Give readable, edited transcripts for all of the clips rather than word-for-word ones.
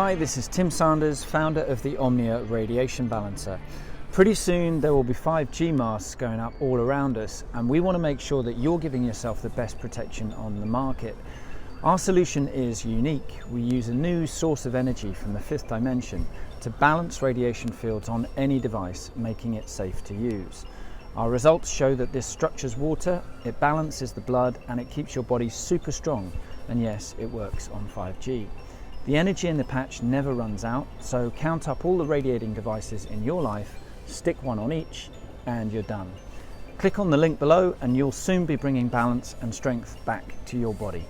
Hi, this is Tim Sanders, founder of the Omnia Radiation Balancer. Pretty soon there will be 5G masks going up all around us, and we want to make sure that you're giving yourself the best protection on the market. Our solution is unique. We use a new source of energy from the fifth dimension to balance radiation fields on any device, making it safe to use. Our results show that this structures water, it balances the blood, and it keeps your body super strong. And yes, it works on 5G. The energy in the patch never runs out, so count up all the radiating devices in your life, stick one on each, and you're done. Click on the link below and you'll soon be bringing balance and strength back to your body.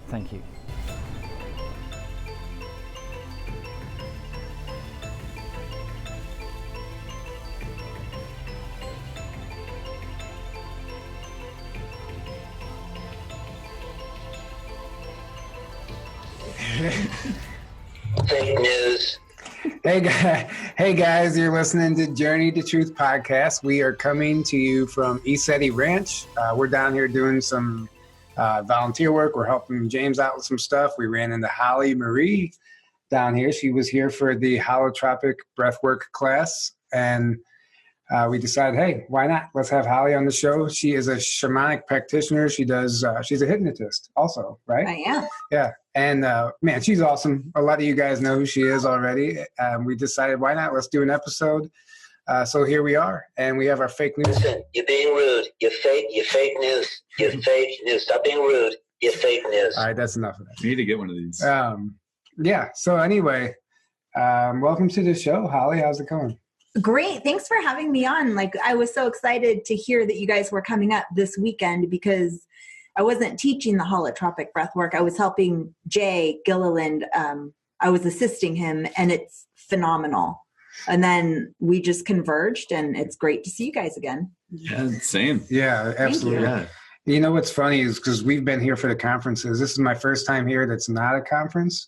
Thank you. Fake news. Hey guys, you're listening to Journey to Truth podcast. We are coming to you from East Eddy Ranch. We're down here doing some volunteer work. We're helping James out with some stuff. We ran into Holly Marie down here. She was here for the holotropic breathwork class, and we decided, hey, why not? Let's have Holly on the show. She is a shamanic practitioner. She does. She's a hypnotist, also, right? I am. Yeah, and man, she's awesome. A lot of you guys know who she is already. We decided, why not? Let's do an episode. So here we are, and we have our fake news. Listen, you're being rude. You're fake news. You're fake news. Stop being rude. You're fake news. All right, that's enough of that. We need to get one of these. Yeah. So anyway, welcome to the show, Holly. How's it going? Great. Thanks for having me on. Like, I was so excited to hear that you guys were coming up this weekend because I wasn't teaching the holotropic breath work. I was helping Jay Gilliland. I was assisting him, and it's phenomenal. And then we just converged, and it's great to see you guys again. Yeah, same. Yeah, absolutely. Yeah. You know what's funny is because we've been here for the conferences. This is my first time here that's not a conference.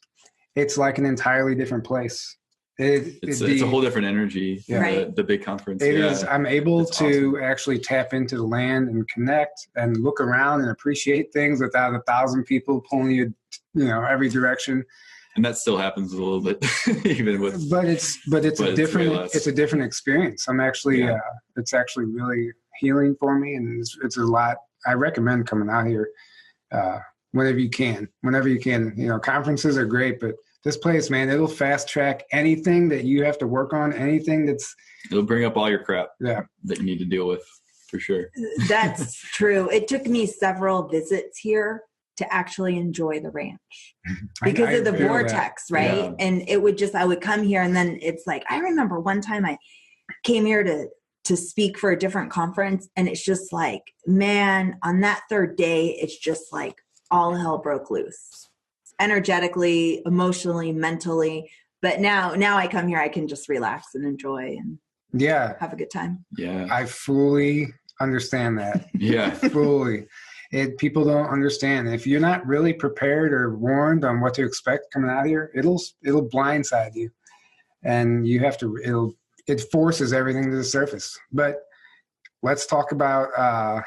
It's like an entirely different place. It's a whole different energy. Yeah. Right. The big conference. It is. I'm able That's to awesome. actually tap into the land and connect and look around and appreciate things without 1,000 people pulling you, every direction. And that still happens a little bit, even with. But it's a different experience. I'm actually, it's actually really healing for me, and it's a lot. I recommend coming out here whenever you can. Conferences are great, but this place, man, it'll fast track anything that you have to work on, anything that's. It'll bring up all your crap. Yeah. That you need to deal with, for sure. That's true. It took me several visits here to actually enjoy the ranch because of the vortex, right? Yeah. And I would come here, and then it's like, I remember one time I came here to speak for a different conference, and it's just like, man, on that third day, it's just like all hell broke loose. Energetically, emotionally, mentally. But now I come here, I can just relax and enjoy and have a good time. Yeah. I fully understand that. Yeah. Fully. People don't understand. If you're not really prepared or warned on what to expect coming out here, it'll blindside you, and you have to. It forces everything to the surface. But let's talk about.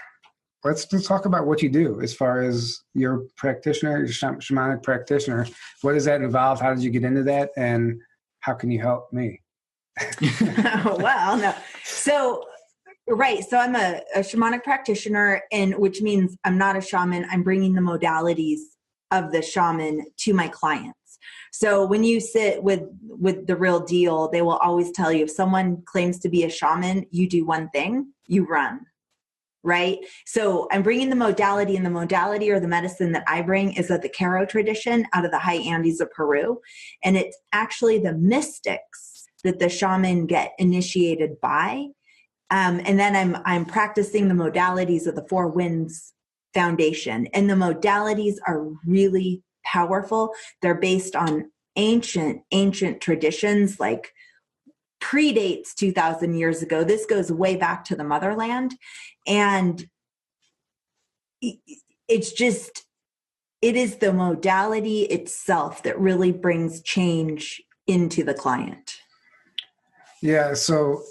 Let's talk about what you do as far as your practitioner, your shamanic practitioner. What does that involve? How did you get into that? And how can you help me? Well, no. So I'm a shamanic practitioner, and which means I'm not a shaman. I'm bringing the modalities of the shaman to my clients. So when you sit with the real deal, they will always tell you, if someone claims to be a shaman, you do one thing, you run. Right? So I'm bringing the modality, and the modality or the medicine that I bring is of the Caro tradition out of the high Andes of Peru. And it's actually the mystics that the shaman get initiated by. And then I'm practicing the modalities of the Four Winds Foundation. And the modalities are really powerful. They're based on ancient traditions, like predates 2,000 years ago. This goes way back to the motherland. And it is the modality itself that really brings change into the client. Yeah. So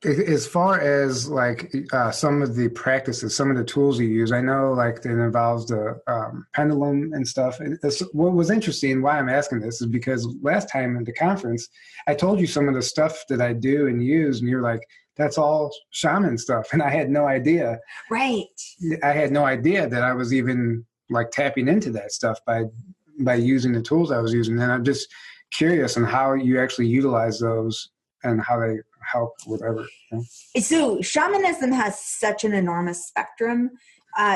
As far as like some of the practices, some of the tools you use, I know like it involves the pendulum and stuff. And what was interesting, why I'm asking this, is because last time at the conference, I told you some of the stuff that I do and use, and you're like, that's all shaman stuff. And I had no idea. Right. I had no idea that I was even like tapping into that stuff by using the tools I was using. And I'm just curious on how you actually utilize those and how they help whatever. So shamanism has such an enormous spectrum.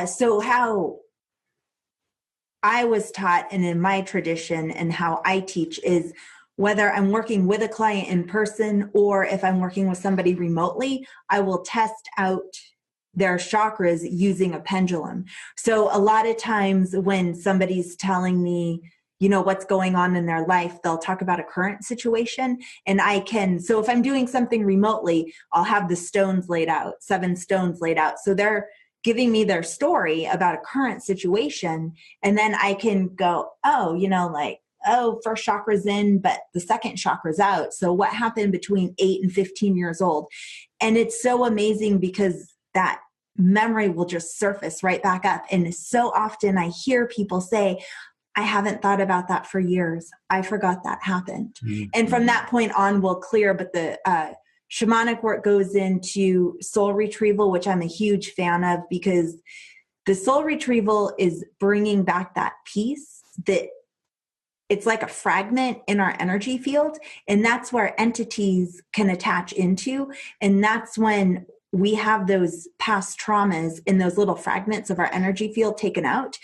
So how I was taught and in my tradition and how I teach is whether I'm working with a client in person or if I'm working with somebody remotely, I will test out their chakras using a pendulum. So a lot of times when somebody's telling me, you know, what's going on in their life, they'll talk about a current situation. And so if I'm doing something remotely, I'll have the stones laid out, 7 stones laid out. So they're giving me their story about a current situation. And then I can go, oh, you know, like, oh, first chakra's in, but the second chakra's out. So what happened between 8 and 15 years old? And it's so amazing because that memory will just surface right back up. And so often I hear people say, I haven't thought about that for years. I forgot that happened. Mm-hmm. And from that point on, we'll clear. But the shamanic work goes into soul retrieval, which I'm a huge fan of, because the soul retrieval is bringing back that piece that it's like a fragment in our energy field. And that's where entities can attach into. And that's when we have those past traumas in those little fragments of our energy field taken out.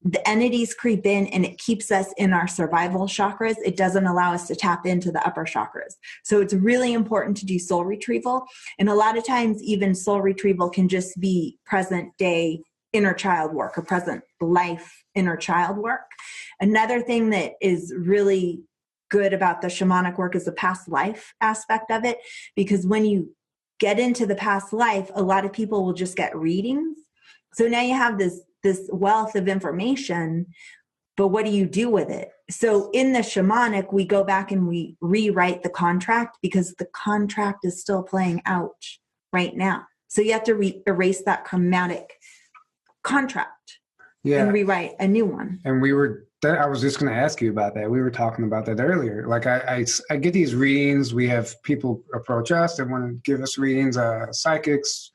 The entities creep in and it keeps us in our survival chakras. It doesn't allow us to tap into the upper chakras. So it's really important to do soul retrieval. And a lot of times even soul retrieval can just be present day inner child work or present life inner child work. Another thing that is really good about the shamanic work is the past life aspect of it, because when you get into the past life, a lot of people will just get readings. So now you have this wealth of information, but what do you do with it? So in the shamanic, we go back and we rewrite the contract because the contract is still playing out right now. So you have to erase that karmatic contract and rewrite a new one. And I was just going to ask you about that. We were talking about that earlier. Like I get these readings. We have people approach us that want to give us readings, psychics,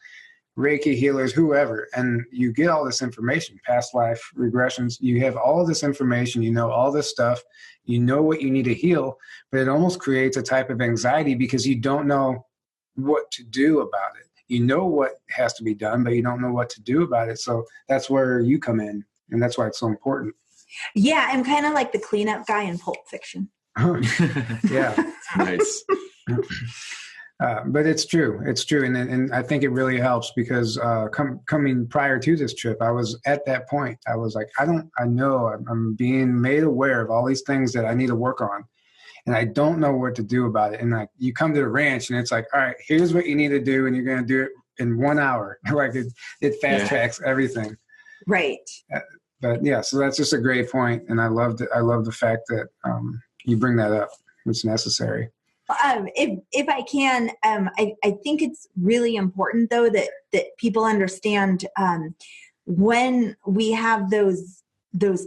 Reiki healers, whoever, and you get all this information, past life regressions. You have all this information, you know all this stuff, you know what you need to heal, but it almost creates a type of anxiety because you don't know what to do about it. You know what has to be done, but you don't know what to do about it. So that's where you come in, and that's why it's so important. Yeah, I'm kind of like the cleanup guy in Pulp Fiction. Yeah. Nice. But it's true. It's true. And I think it really helps because coming prior to this trip, I was at that point. I was like, I know I'm being made aware of all these things that I need to work on. And I don't know what to do about it. And like you come to the ranch and it's like, all right, here's what you need to do. And you're going to do it in 1 hour. Like it fast tracks everything. Right. But yeah, so that's just a great point. And I love the fact that you bring that up. It's necessary. If I can, I think it's really important though that people understand when we have those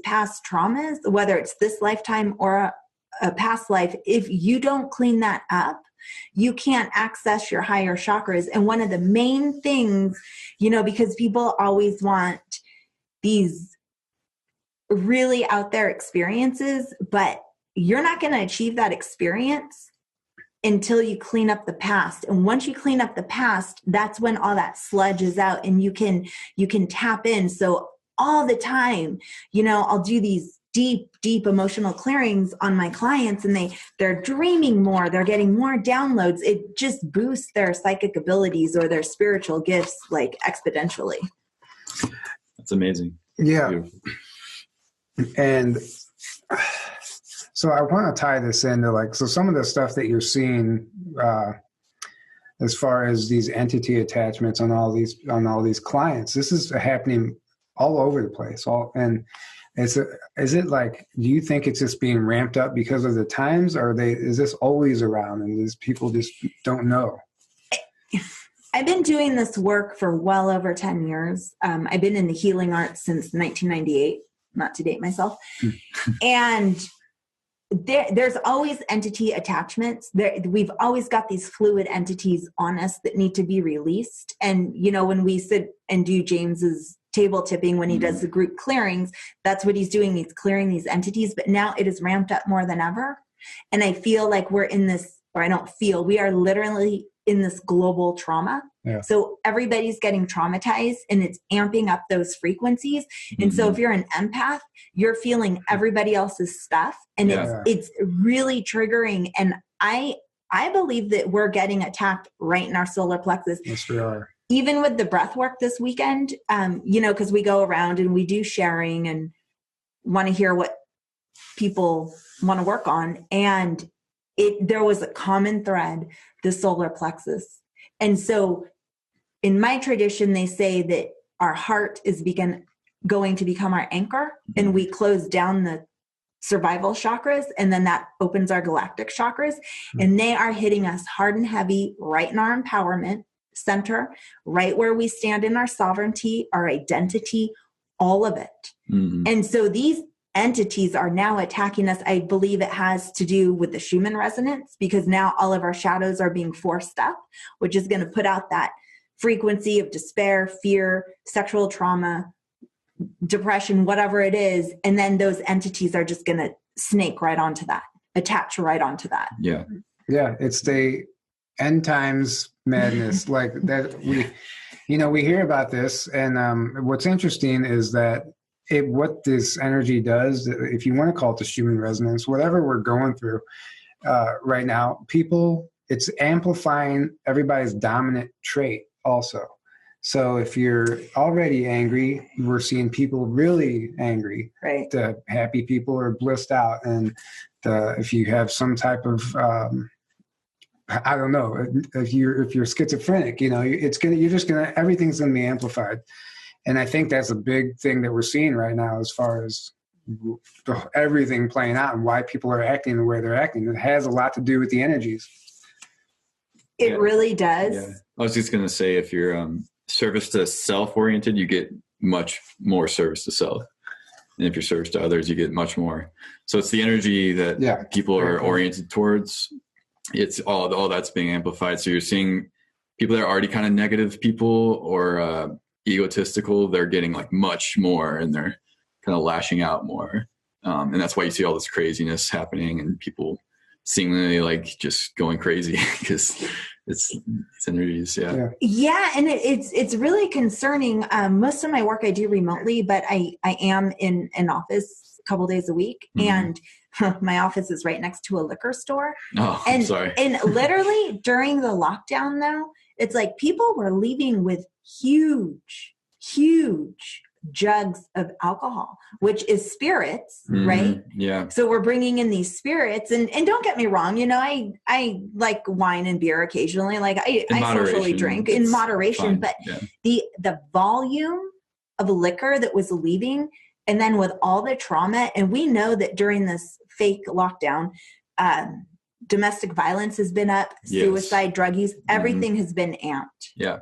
past traumas, whether it's this lifetime or a past life, if you don't clean that up, you can't access your higher chakras. And one of the main things, because people always want these really out there experiences, but you're not going to achieve that experience until you clean up the past. And once you clean up the past, that's when all that sludge is out and you can tap in. So all the time, I'll do these deep emotional clearings on my clients and they're dreaming more, they're getting more downloads. It just boosts their psychic abilities or their spiritual gifts like exponentially. That's amazing. Yeah. Beautiful. And so I want to tie this into so some of the stuff that you're seeing as far as these entity attachments on all these clients, this is happening all over the place. Is it like, do you think it's just being ramped up because of the times, or is this always around and these people just don't know? I've been doing this work for well over 10 years. I've been in the healing arts since 1998, not to date myself. And there's always entity attachments. We've always got these fluid entities on us that need to be released. And, you know, when we sit and do James's table tipping, when he does the group clearings, that's what he's doing. He's clearing these entities, but now it is ramped up more than ever. And I feel like we're in this, or I don't feel, we are literally in this global trauma. Yeah. So everybody's getting traumatized and it's amping up those frequencies. And so if you're an empath, you're feeling everybody else's stuff, and it's really triggering. And I believe that we're getting attacked right in our solar plexus. Yes, we are. Even with the breath work this weekend, you know, because we go around and we do sharing and want to hear what people want to work on. And there was a common thread, the solar plexus. And so in my tradition, they say that our heart is going to become our anchor, and we close down the survival chakras, and then that opens our galactic chakras, and they are hitting us hard and heavy right in our empowerment center, right where we stand in our sovereignty, our identity, all of it. And so these entities are now attacking us. I believe it has to do with the Schumann resonance, because now all of our shadows are being forced up, which is going to put out that frequency of despair, fear, sexual trauma, depression, whatever it is. And then those entities are just going to snake right onto that, attach right onto that. Yeah. It's the end times madness like that. We hear about this. And what's interesting is that what this energy does, if you want to call it the Schumann resonance, whatever we're going through right now, it's amplifying everybody's dominant trait also. So if you're already angry, we're seeing people really angry. Right. The happy people are blissed out. And if you have some type of, I don't know, if you're schizophrenic, you know, everything's going to be amplified. And I think that's a big thing that we're seeing right now as far as everything playing out and why people are acting the way they're acting. It has a lot to do with the energies. It really does. Yeah. I was just going to say, if you're service to self oriented, you get much more service to self. And if you're service to others, you get much more. So it's the energy that people are oriented towards. It's all that's being amplified. So you're seeing people that are already kind of negative people or egotistical, they're getting like much more, and they're kind of lashing out more. And that's why you see all this craziness happening and people seemingly like just going crazy because it's energies. And it's really concerning. Most of my work I do remotely, but I am in an office a couple days a week, and my office is right next to a liquor store. I'm sorry. And literally during the lockdown though, it's like people were leaving with huge jugs of alcohol, which is spirits, right? Yeah. So we're bringing in these spirits, and don't get me wrong, you know, I like wine and beer occasionally. Like I socially drink in moderation, but the volume of liquor that was leaving, and then with all the trauma, and we know that during this fake lockdown, domestic violence has been up, suicide, drug use, everything has been amped. Yeah.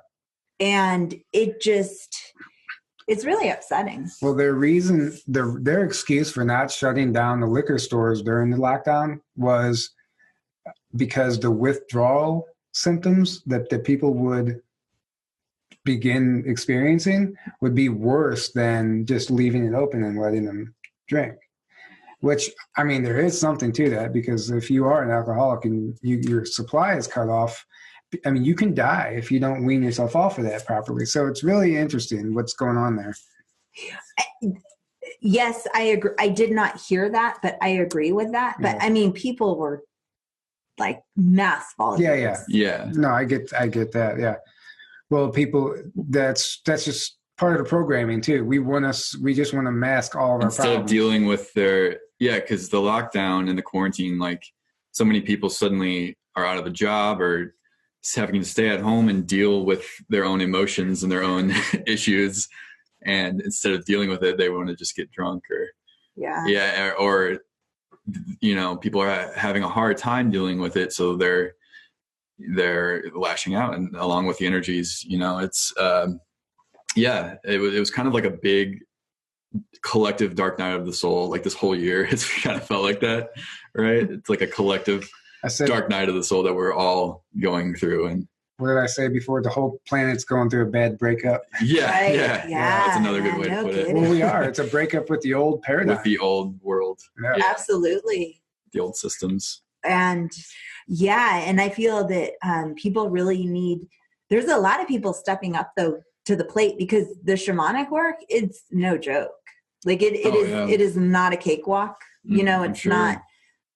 And it's really upsetting. Well, their excuse for not shutting down the liquor stores during the lockdown was because the withdrawal symptoms that people would begin experiencing would be worse than just leaving it open and letting them drink. Which, I mean, there is something to that, because if you are an alcoholic and your supply is cut off, I mean, you can die if you don't wean yourself off of that properly. So it's really interesting what's going on there. Yes, I agree. I did not hear that, but I agree with that. But I mean, people were like mass volumes. Yeah. No, I get that. Yeah. Well, people, that's just part of the programming too. We just want to mask all of our instead problems. Of dealing with because the lockdown and the quarantine, like so many people suddenly are out of a job or having to stay at home and deal with their own emotions and their own issues. And instead of dealing with it, they want to just get drunk or you know, people are having a hard time dealing with it. So they're they're lashing out, and along with the energies, it's, it was kind of like a big collective dark night of the soul. Like this whole year, it's kind of felt like that, right? It's like a collective dark night of the soul that we're all going through. And what did I say before? The whole planet's going through a bad breakup. Yeah, right? Yeah. That's another good way to put it. Well, we are. It's a breakup with the old paradigm. With the old world. Yeah. Absolutely. The old systems. And and I feel that people really need, there's a lot of people stepping up though to the plate, because the shamanic work, it's no joke. Like it is not a cakewalk. It's not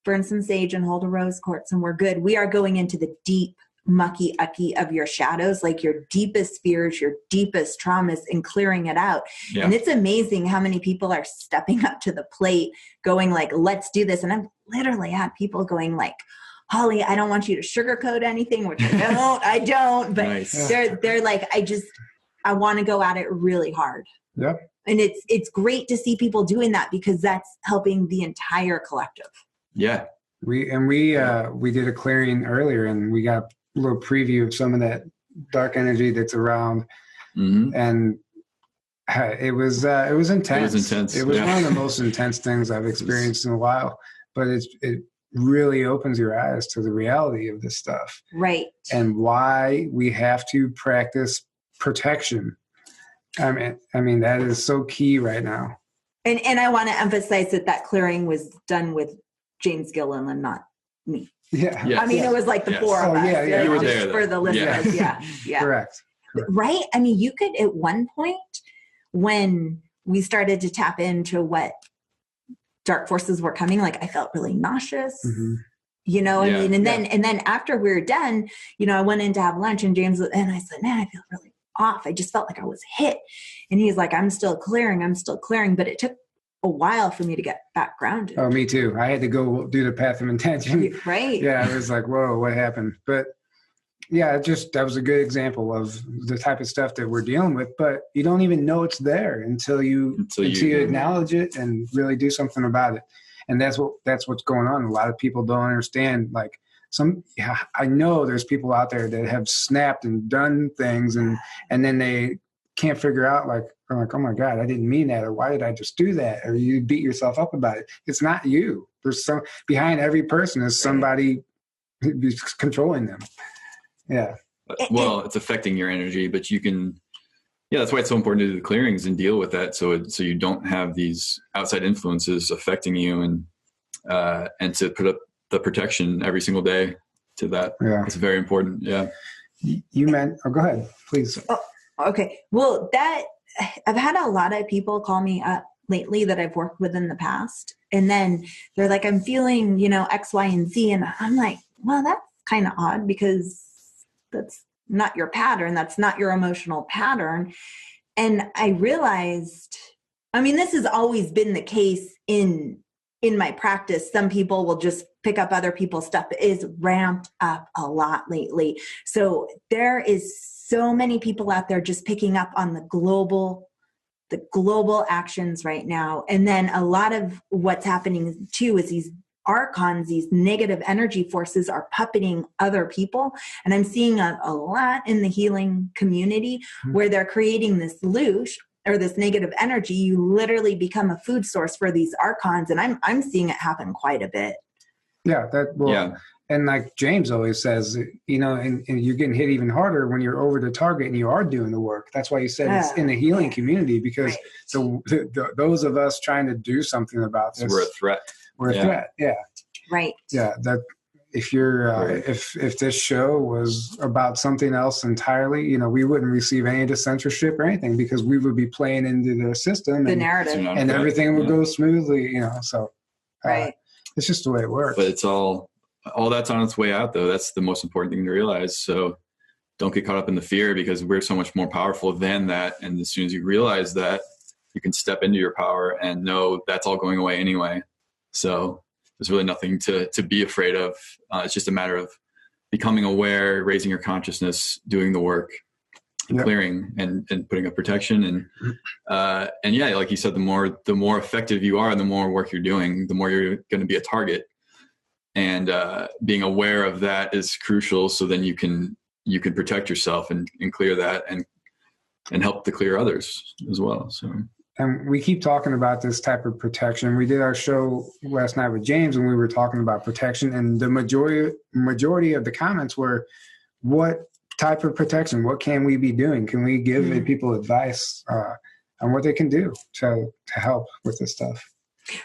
burn some sage and hold a rose quartz and we're good. We are going into the deep mucky ucky of your shadows, like your deepest fears, your deepest traumas, and clearing it out. Yeah. And it's amazing how many people are stepping up to the plate going like, let's do this. And I've literally had people going like, Holly, I don't want you to sugarcoat anything, which I don't, but nice. They're like, I want to go at it really hard. Yep. And it's great to see people doing that, because that's helping the entire collective. Yeah. We did a clearing earlier, and we got a little preview of some of that dark energy that's around. Mm-hmm. And it was intense. It was one of the most intense things I've experienced in a while, but it really opens your eyes to the reality of this stuff. Right. And why we have to practice protection. I mean, that is so key right now. And I want to emphasize that clearing was done with James Gillen and not me. Yeah. Yes. I mean, it was like the four of us. Yeah. You were there, for the listeners. Yeah. Correct. Right. I mean, you could, at one point when we started to tap into what dark forces were coming, like I felt really nauseous. Mm-hmm. I mean, and then after we were done, I went in to have lunch, and James, and I said, man, I feel really off. I just felt like I was hit. And he's like, I'm still clearing. But it took a while for me to get back grounded. Oh, me too. I had to go do the path of intention. Right. Yeah. I was like, whoa, what happened? But yeah, that was a good example of the type of stuff that we're dealing with, but you don't even know it's there until you acknowledge it and really do something about it. And that's what's going on. A lot of people don't understand, like, I know there's people out there that have snapped and done things, and then they can't figure out, like, oh my God, I didn't mean that, or why did I just do that? Or you beat yourself up about it. It's not you. There's behind every person is somebody who's controlling them. Yeah. Well, it's affecting your energy, but you can, that's why it's so important to do the clearings and deal with that. So you don't have these outside influences affecting you, and to put up the protection every single day to that. Yeah. It's very important. Yeah. You meant, go ahead, please. Oh, okay. Well, I've had a lot of people call me up lately that I've worked with in the past. And then they're like, I'm feeling, X, Y, and Z. And I'm like, well, that's kind of odd, because that's not your pattern. That's not your emotional pattern. And I realized, this has always been the case in my practice. Some people will just pick up other people's stuff. It is ramped up a lot lately. So there is so many people out there just picking up on the global actions right now. And then a lot of what's happening too is these archons, these negative energy forces are puppeting other people. And I'm seeing a lot in the healing community where they're creating this loosh or this negative energy. You literally become a food source for these archons. And I'm seeing it happen quite a bit. Yeah. And like James always says, and you're getting hit even harder when you're over the target and you are doing the work. That's why you said it's in the healing community, because those of us trying to do something about this, we're a threat. We're a threat. Yeah. Right. Yeah. That if you're, if this show was about something else entirely, we wouldn't receive any of the censorship or anything, because we would be playing into the system, the narrative, and everything would go smoothly, so it's just the way it works. But it's all that's on its way out, though. That's the most important thing to realize. So don't get caught up in the fear, because we're so much more powerful than that. And as soon as you realize that, you can step into your power and know that's all going away anyway. So there's really nothing to be afraid of. It's just a matter of becoming aware, raising your consciousness, doing the work, and clearing and putting up protection. And like you said, the more effective you are, the more work you're doing, the more you're going to be a target. And being aware of that is crucial. So then you can protect yourself and clear that and help to clear others as well. So. And we keep talking about this type of protection. We did our show last night with James, and we were talking about protection, and the majority of the comments were, what type of protection? What can we be doing? Can we give people advice on what they can do to help with this stuff?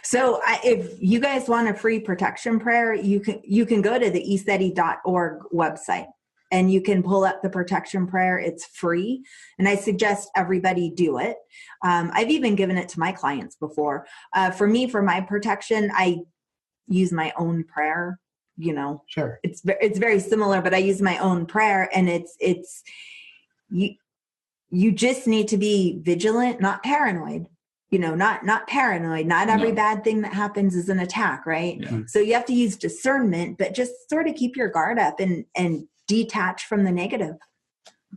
So if you guys want a free protection prayer, you can go to the eseti.org website. And you can pull up the protection prayer. It's free. And I suggest everybody do it. I've even given it to my clients before. For me, for my protection, I use my own prayer. Sure. It's very similar, but I use my own prayer. And it's you just need to be vigilant, not paranoid. Not paranoid. Not every bad thing that happens is an attack, right? Yeah. So you have to use discernment, but just sort of keep your guard up and detach from the negative.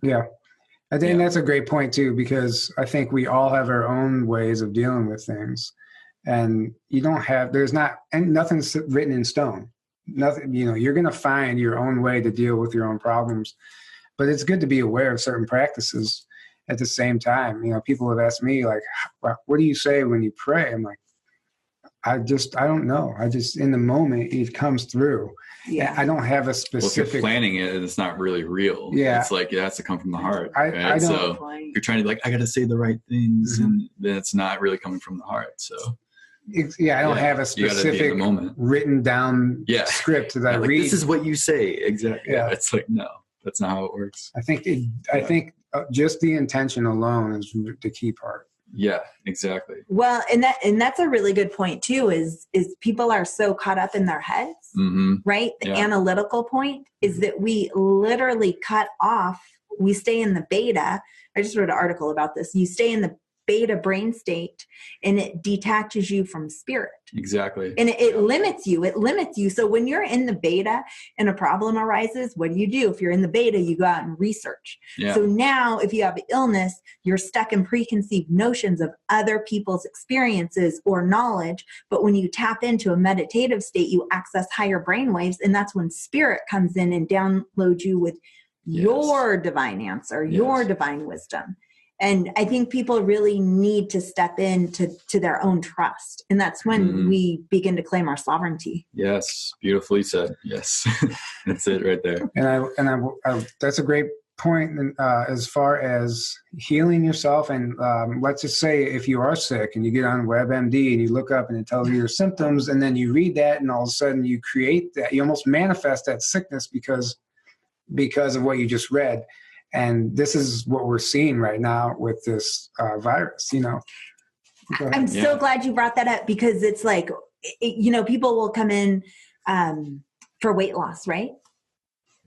Yeah. I think that's a great point too, because I think we all have our own ways of dealing with things, and nothing's written in stone. Nothing, you're going to find your own way to deal with your own problems, but it's good to be aware of certain practices at the same time. People have asked me like, what do you say when you pray? I'm like, I don't know. In the moment it comes through. Yeah. I don't have a specific. Well, if you're planning it, it's not really real. Yeah. It's like it has to come from the heart. I don't. So you're trying to I got to say the right things, and then it's not really coming from the heart. So. I don't have a specific written down script that I read. This is what you say. Exactly. Yeah. It's like, no, that's not how it works. I think just the intention alone is the key part. Yeah, exactly. Well, and that's a really good point too, is people are so caught up in their heads, right? The analytical point is that we literally cut off, we stay in the beta. I just wrote an article about this. You stay in the beta brain state and it detaches you from spirit. Exactly. And it limits you. So when you're in the beta and a problem arises, what do? If you're in the beta, you go out and research. Yeah. So now if you have illness, you're stuck in preconceived notions of other people's experiences or knowledge. But when you tap into a meditative state, you access higher brain waves. And that's when spirit comes in and downloads you with your divine answer, your divine wisdom. And I think people really need to step into their own trust. And that's when we begin to claim our sovereignty. Yes. Beautifully said. Yes. That's it right there. And I that's a great point as far as healing yourself. And let's just say if you are sick and you get on WebMD and you look up and it tells you your symptoms, and then you read that and all of a sudden you create that, you almost manifest that sickness because of what you just read. And this is what we're seeing right now with this virus, I'm so glad you brought that up, because it's like, people will come in for weight loss, right?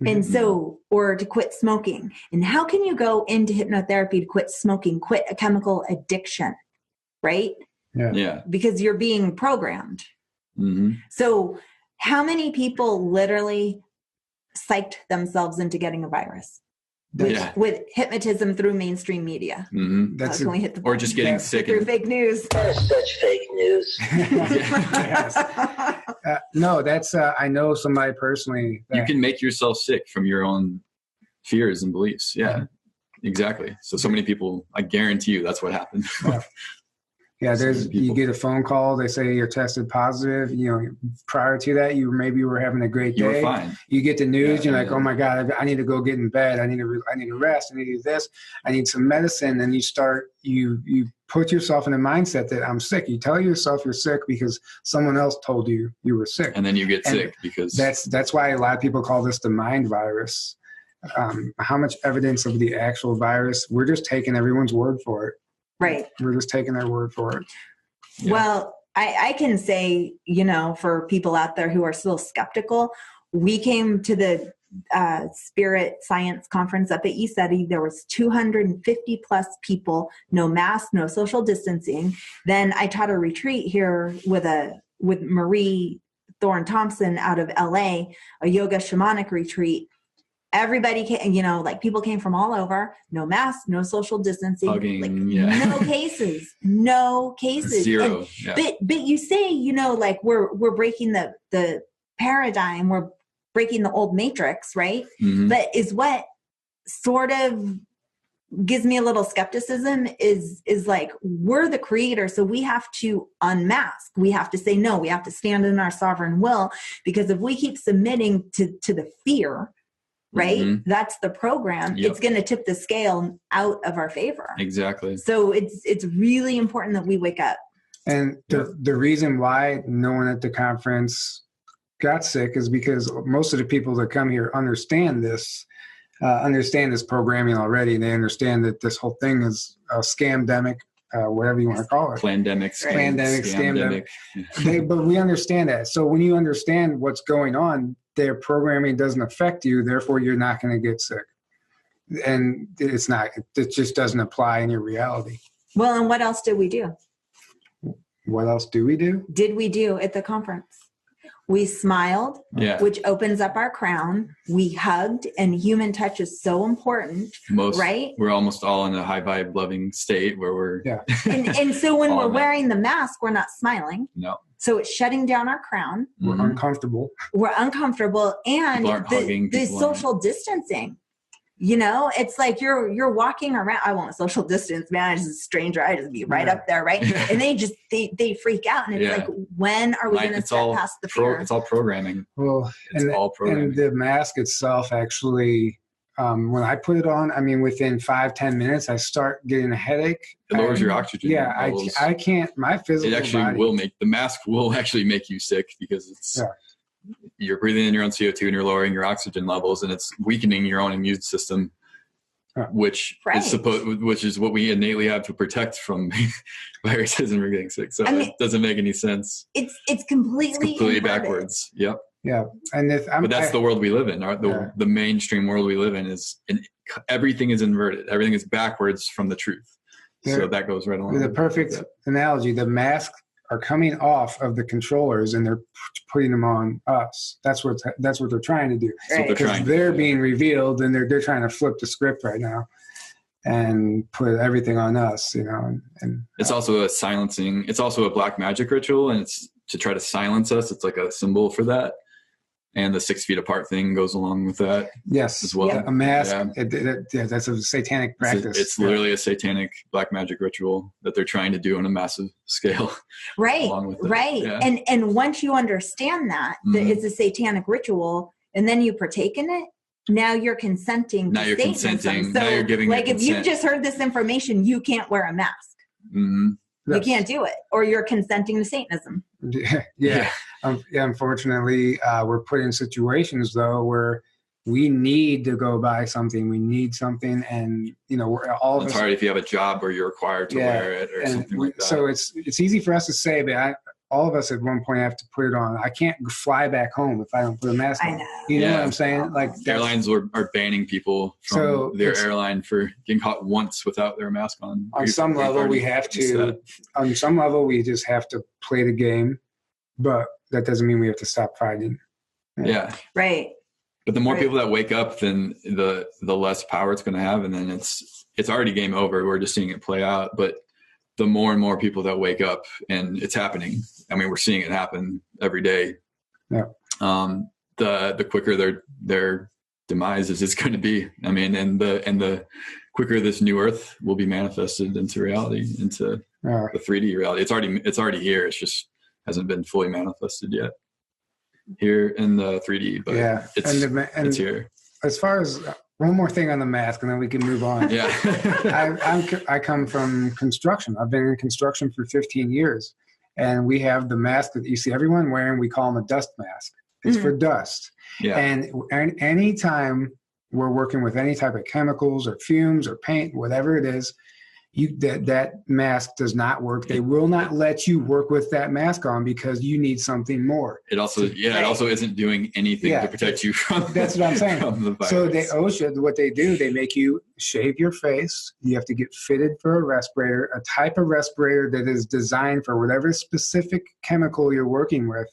And so, or to quit smoking. And how can you go into hypnotherapy to quit smoking, quit a chemical addiction, right? Yeah. Because you're being programmed. So how many people literally psyched themselves into getting a virus? With hypnotism through mainstream media. That's or just getting sick through fake news. That's such fake news. No, that's I know somebody personally. You can make yourself sick from your own fears and beliefs. Yeah, exactly. So many people, I guarantee you, that's what happened. Yeah, you get a phone call. They say you're tested positive. Prior to that, you were having a great day. You were fine. You get the news. You're like, oh my God, I need to go get in bed. I need to rest. I need to do this. I need some medicine. And you put yourself in a mindset that I'm sick. You tell yourself you're sick because someone else told you were sick. And then you get sick because that's why a lot of people call this the mind virus. How much evidence of the actual virus? We're just taking everyone's word for it. Right. We're just taking their word for it. Yeah. Well, I can say, for people out there who are still skeptical, we came to the Spirit Science Conference up at ESETI. There was 250 plus people, no mask, no social distancing. Then I taught a retreat here with Marie Thorne Thompson out of LA, a yoga shamanic retreat. Everybody came, people came from all over, no mask, no social distancing, hugging, no cases. Zero. But you say, we're breaking the paradigm. We're breaking the old matrix, right? Mm-hmm. But is what sort of gives me a little skepticism is like, we're the creator, so we have to unmask. We have to say no. We have to stand in our sovereign will, because if we keep submitting to the fear, right, Mm-hmm. that's the program. Yep. It's going to tip the scale out of our favor. Exactly. So it's really important that we wake up. And the reason why no one at the conference got sick is because most of the people that come here understand this programming already, and they understand that this whole thing is a scamdemic, whatever you want to call it. Pandemic, scamdemic. But we understand that. So when you understand what's going on, their programming doesn't affect you, therefore you're not going to get sick. And it just doesn't apply in your reality. Well, and what else did we do? What else do we do? Did we do at the conference? We smiled, which opens up our crown. We hugged, and human touch is so important, right? We're almost all in a high vibe loving state where we're... Yeah. And so when we're wearing the mask, we're not smiling. No. So it's shutting down our crown. We're uncomfortable. We're uncomfortable. And the social distancing. You know, it's like you're walking around. I won't social distance, man. I'm just a stranger. I just be right up there, right? And they freak out, and it's like, when are we going to step past the fear? It's all programming. Well, all programming. And the mask itself, actually, when I put it on, I mean, within 5-10 minutes, I start getting a headache. It lowers your oxygen levels. I can't. My physical body, the mask will actually make you sick, because it's. Yeah. You're breathing in your own CO2 and you're lowering your oxygen levels, and it's weakening your own immune system, which is what we innately have to protect from viruses and we're getting sick. So it doesn't make any sense. It's completely backwards. Yep. Yeah. But that's the world we live in. The mainstream world we live in everything is inverted. Everything is backwards from the truth. So that goes right along. The perfect analogy, the mask are coming off of the controllers and they're putting them on us. That's what they're trying to do. Because they're being revealed, and they're trying to flip the script right now and put everything on us, you know. And it's also it's also a black magic ritual, and it's to try to silence us. It's like a symbol for that. And the 6 feet apart thing goes along with that. Yes. As well. Yeah. A mask. Yeah. That's a satanic practice. It's literally a satanic black magic ritual that they're trying to do on a massive scale. Right. Right. Yeah. And once you understand that it's a satanic ritual, and then you partake in it, now you're consenting. Now you're consenting. So, now you're giving. Like, if you just heard this information, you can't wear a mask. Mm-hmm. You can't do it, or you're consenting to Satanism. Yeah. Unfortunately, we're put in situations, though, where we need to go buy something. We need something, and we're all. It's hard if you have a job where you're required to wear it or something like that. So it's easy for us to say, but all of us at one point have to put it on. I can't fly back home if I don't put a mask on. You know what I'm saying? Like, airlines are banning people from their airline for getting caught once without their mask on. On some level, we have to. On some level, we just have to play the game, but that doesn't mean we have to stop fighting. Yeah. Right. But the more people that wake up, then the less power it's going to have, and then it's already game over. We're just seeing it play out, but the more and more people that wake up, and it's happening. I mean, we're seeing it happen every day. Yeah. The quicker their demise is going to be. I mean, and the quicker this new Earth will be manifested into reality, into the 3D reality. It's already here. It's just hasn't been fully manifested yet here in the 3D. But it's here. As far as one more thing on the mask, and then we can move on. Yeah. I come from construction. I've been in construction for 15 years. And we have the mask that you see everyone wearing. We call them a dust mask. It's for dust. Yeah. And anytime we're working with any type of chemicals or fumes or paint, whatever it is, that mask does not work. They will not let you work with that mask on because you need something more. It also isn't doing anything to protect you from. That's what I'm saying. From the virus. So OSHA, what they do, they make you shave your face. You have to get fitted for a respirator, a type of respirator that is designed for whatever specific chemical you're working with,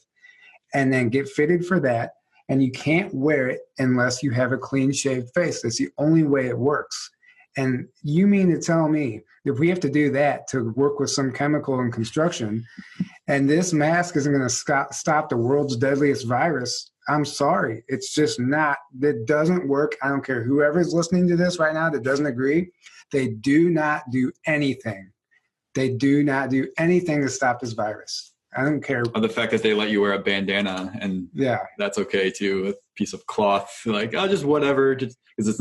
and then get fitted for that. And you can't wear it unless you have a clean shaved face. That's the only way it works. And you mean to tell me if we have to do that to work with some chemical in construction, and this mask isn't going to stop the world's deadliest virus? I'm sorry. It's just not. That doesn't work. I don't care whoever's listening to this right now that doesn't agree. They do not do anything. They do not do anything to stop this virus. I don't care. Or the fact that they let you wear a bandana and that's okay too, a piece of cloth, like, oh, just whatever, just because it's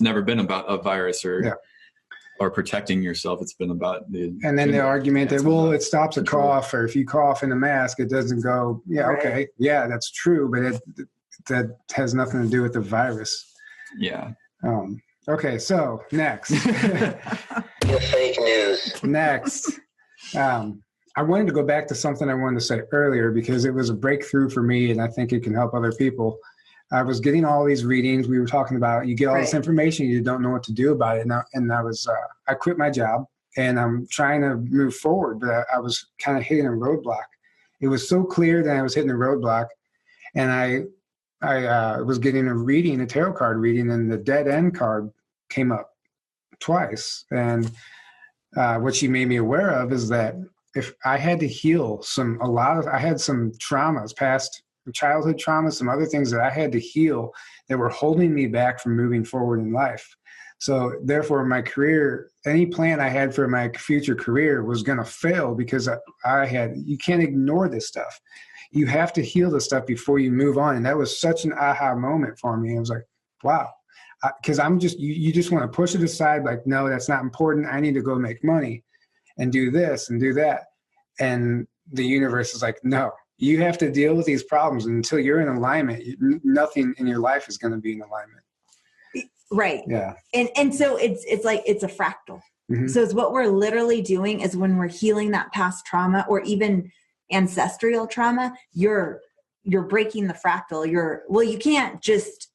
never been about a virus or protecting yourself. It's been about and then the argument that, well, it stops a cough, or if you cough in a mask, it doesn't go. Yeah. Right. Okay. Yeah, that's true. But that has nothing to do with the virus. Yeah. Okay. So next. Your fake news. Next. I wanted to go back to something I wanted to say earlier because it was a breakthrough for me, and I think it can help other people. I was getting all these readings. We were talking about, you get all this information, you don't know what to do about it. And I quit my job, and I'm trying to move forward, but I was kind of hitting a roadblock. It was so clear that I was hitting a roadblock, and I was getting a tarot card reading, and the dead end card came up twice. And what she made me aware of is that if I had to heal I had some traumas, past childhood trauma, some other things that I had to heal that were holding me back from moving forward in life. So therefore my career, any plan I had for my future career was going to fail because you can't ignore this stuff. You have to heal this stuff before you move on. And that was such an aha moment for me. I was like, wow. Because you just want to push it aside. Like, no, that's not important. I need to go make money and do this and do that. And the universe is like, no, you have to deal with these problems. And until you're in alignment, nothing in your life is going to be in alignment. Right. Yeah. And so it's like, it's a fractal. Mm-hmm. So it's what we're literally doing is when we're healing that past trauma or even ancestral trauma, you're breaking the fractal. You can't just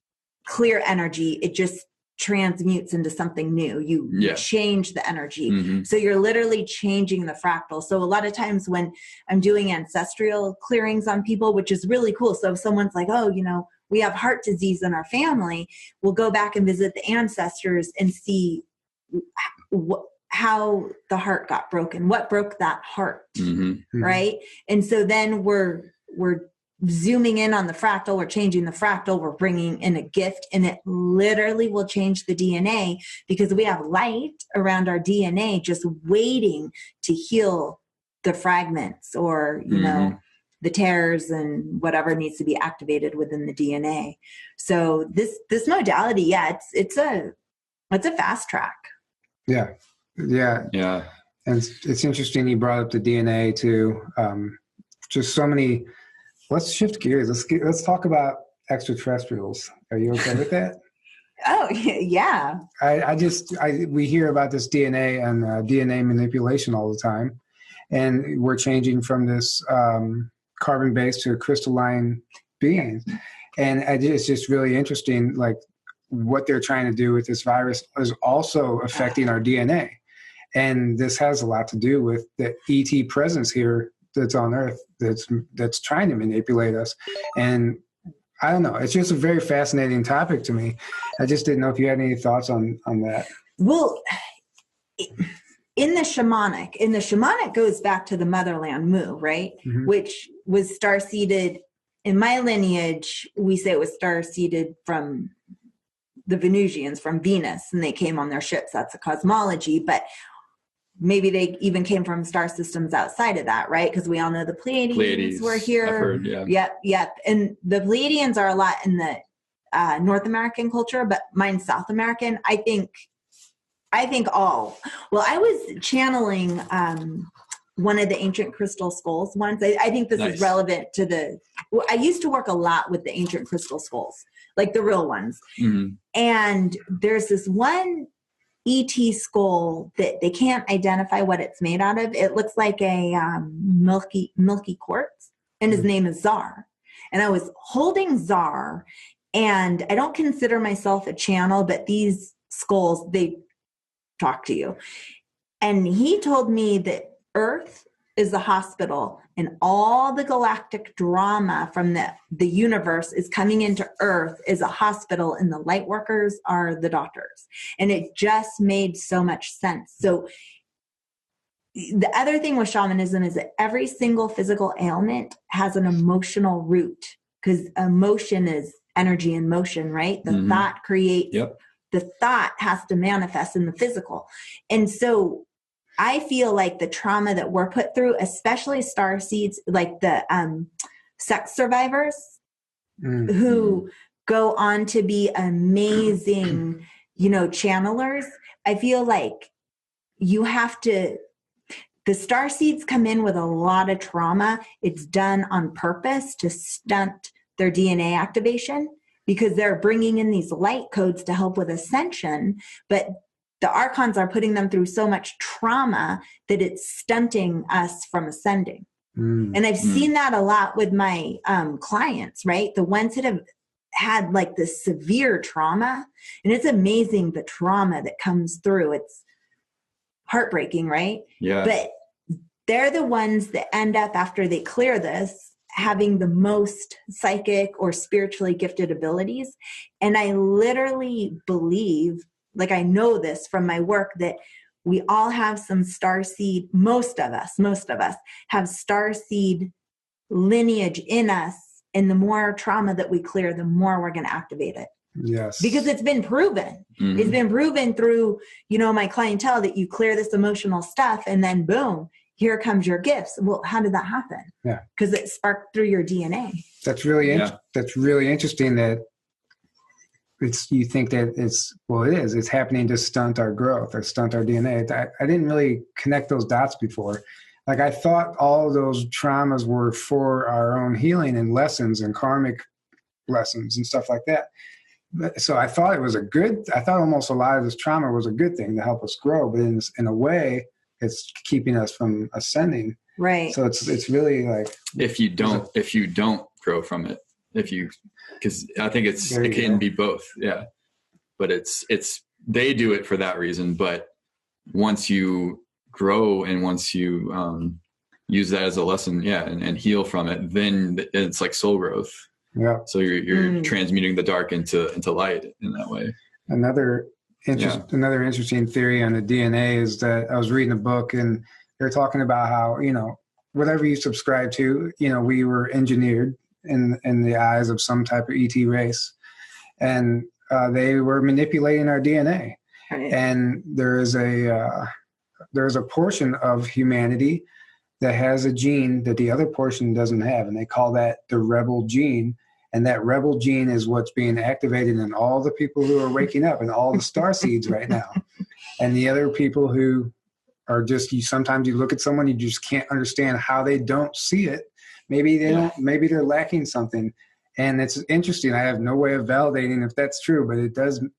clear energy. It just transmutes into something new. You change the energy. Mm-hmm. So you're literally changing the fractal. So a lot of times when I'm doing ancestral clearings on people, which is really cool. So if someone's like, oh, we have heart disease in our family, we'll go back and visit the ancestors and see how the heart got broken, what broke that heart. Mm-hmm. Right. And so then we're zooming in on the fractal, we're changing the fractal, we're bringing in a gift, and it literally will change the DNA because we have light around our DNA just waiting to heal the fragments or, the tears and whatever needs to be activated within the DNA. So this modality, it's a fast track. Yeah. Yeah. Yeah. And it's interesting you brought up the DNA too. Just so many. Let's shift gears. Let's talk about extraterrestrials. Are you okay with that? Oh, yeah. We hear about this DNA and DNA manipulation all the time. And we're changing from this carbon base to crystalline beings. And it's just really interesting, like what they're trying to do with this virus is also affecting our DNA. And this has a lot to do with the ET presence here that's on Earth that's trying to manipulate us. And I don't know, it's just a very fascinating topic to me. I just didn't know if you had any thoughts on that. Well, in the shamanic goes back to the motherland Mu, right? Mm-hmm. Which was star-seeded. In my lineage, we say it was star-seeded from the Venusians, from Venus, and they came on their ships. That's a cosmology, but maybe they even came from star systems outside of that, right? Because we all know the Pleiades were here. I've heard, yeah. Yep. And the Pleiadians are a lot in the North American culture, but mine's South American. I think all. Well, I was channeling one of the ancient crystal skulls once. I think this is relevant to I used to work a lot with the ancient crystal skulls, like the real ones. Mm-hmm. And there's this one ET skull that they can't identify what it's made out of. It looks like a milky quartz, and his name is Czar. And I was holding Czar, and I don't consider myself a channel, but these skulls, they talk to you. And he told me that Earth is the hospital, and all the galactic drama from the universe is coming into Earth is a hospital, and the light workers are the doctors. And it just made so much sense. So the other thing with shamanism is that every single physical ailment has an emotional root, because emotion is energy in motion, right? The thought creates, the thought has to manifest in the physical. And so I feel like the trauma that we're put through, especially star seeds, like the sex survivors who go on to be amazing, channelers. I feel like you have to, the star seeds come in with a lot of trauma. It's done on purpose to stunt their DNA activation, because they're bringing in these light codes to help with ascension, but the archons are putting them through so much trauma that it's stunting us from ascending. And I've seen that a lot with my clients, right? The ones that have had like this severe trauma, and it's amazing the trauma that comes through. It's heartbreaking, right? Yeah. But they're the ones that end up, after they clear this, having the most psychic or spiritually gifted abilities. And I literally believe, like I know this from my work, that we all have some starseed, most of us have starseed lineage in us. And the more trauma that we clear, the more we're going to activate it. Yes. Because it's been proven. It's been proven through, my clientele, that you clear this emotional stuff and then boom, here comes your gifts. Well, how did that happen? Yeah. Because it sparked through your DNA. That's really, that's really interesting that you think that it's happening to stunt our growth or stunt our DNA. I didn't really connect those dots before. Like I thought all of those traumas were for our own healing and lessons and karmic lessons and stuff like that. So I thought I thought almost a lot of this trauma was a good thing to help us grow, but in a way it's keeping us from ascending. Right. So it's really like, if you don't grow from it, because I think it can be both. Yeah. But they do it for that reason. But once you grow and once you use that as a lesson, and heal from it, then it's like soul growth. Yeah. So you're transmuting the dark into light in that way. Another interesting theory on the DNA is that I was reading a book and they're talking about how, whatever you subscribe to, we were engineered in the eyes of some type of ET race, and they were manipulating our DNA. Right. And there's a portion of humanity that has a gene that the other portion doesn't have, and they call that the rebel gene. And that rebel gene is what's being activated in all the people who are waking up and all the star seeds right now. And the other people who are sometimes you look at someone, you just can't understand how they don't see it. Maybe maybe they're lacking something. And it's interesting. I have no way of validating if that's true, but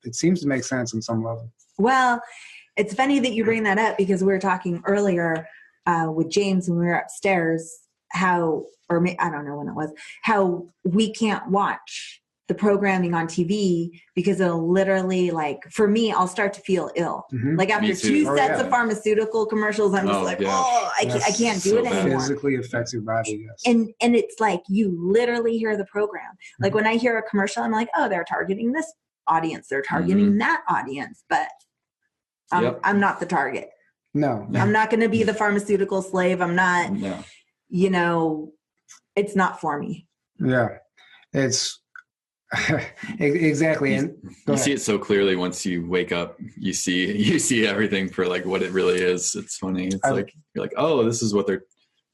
it seems to make sense on some level. Well, it's funny that you bring that up, because we were talking earlier with James when we were upstairs, I don't know when it was, how we can't watch the programming on TV because it'll literally, like, for me, I'll start to feel ill. Like after two sets of pharmaceutical commercials, I'm just like, I can't do it anymore. Physically affects your body, yes. And it's like you literally hear the program. Like when I hear a commercial, I'm like, oh, they're targeting this audience, they're targeting that audience, but I'm not the target. No. I'm not going to be the pharmaceutical slave. I'm not, it's not for me. Yeah, it's exactly. And you see it so clearly once you wake up. You see everything for like what it really is. It's funny. It's like you're like, oh, this is what they're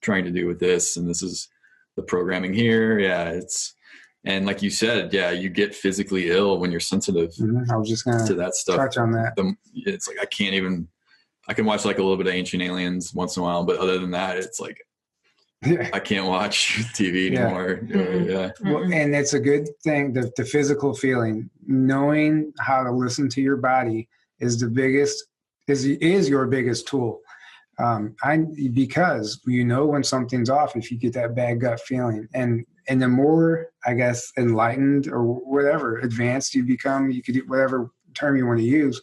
trying to do with this, and this is the programming here. Yeah, and like you said, you get physically ill when you're sensitive. I was just going to that stuff. Touch on that. It's like I can watch like a little bit of Ancient Aliens once in a while, but other than that, it's like I can't watch TV anymore. Yeah. Well, and it's a good thing, the physical feeling, knowing how to listen to your body is your biggest tool. Because when something's off, if you get that bad gut feeling, and the more, I guess, enlightened or whatever, advanced you become, you could do whatever term you want to use,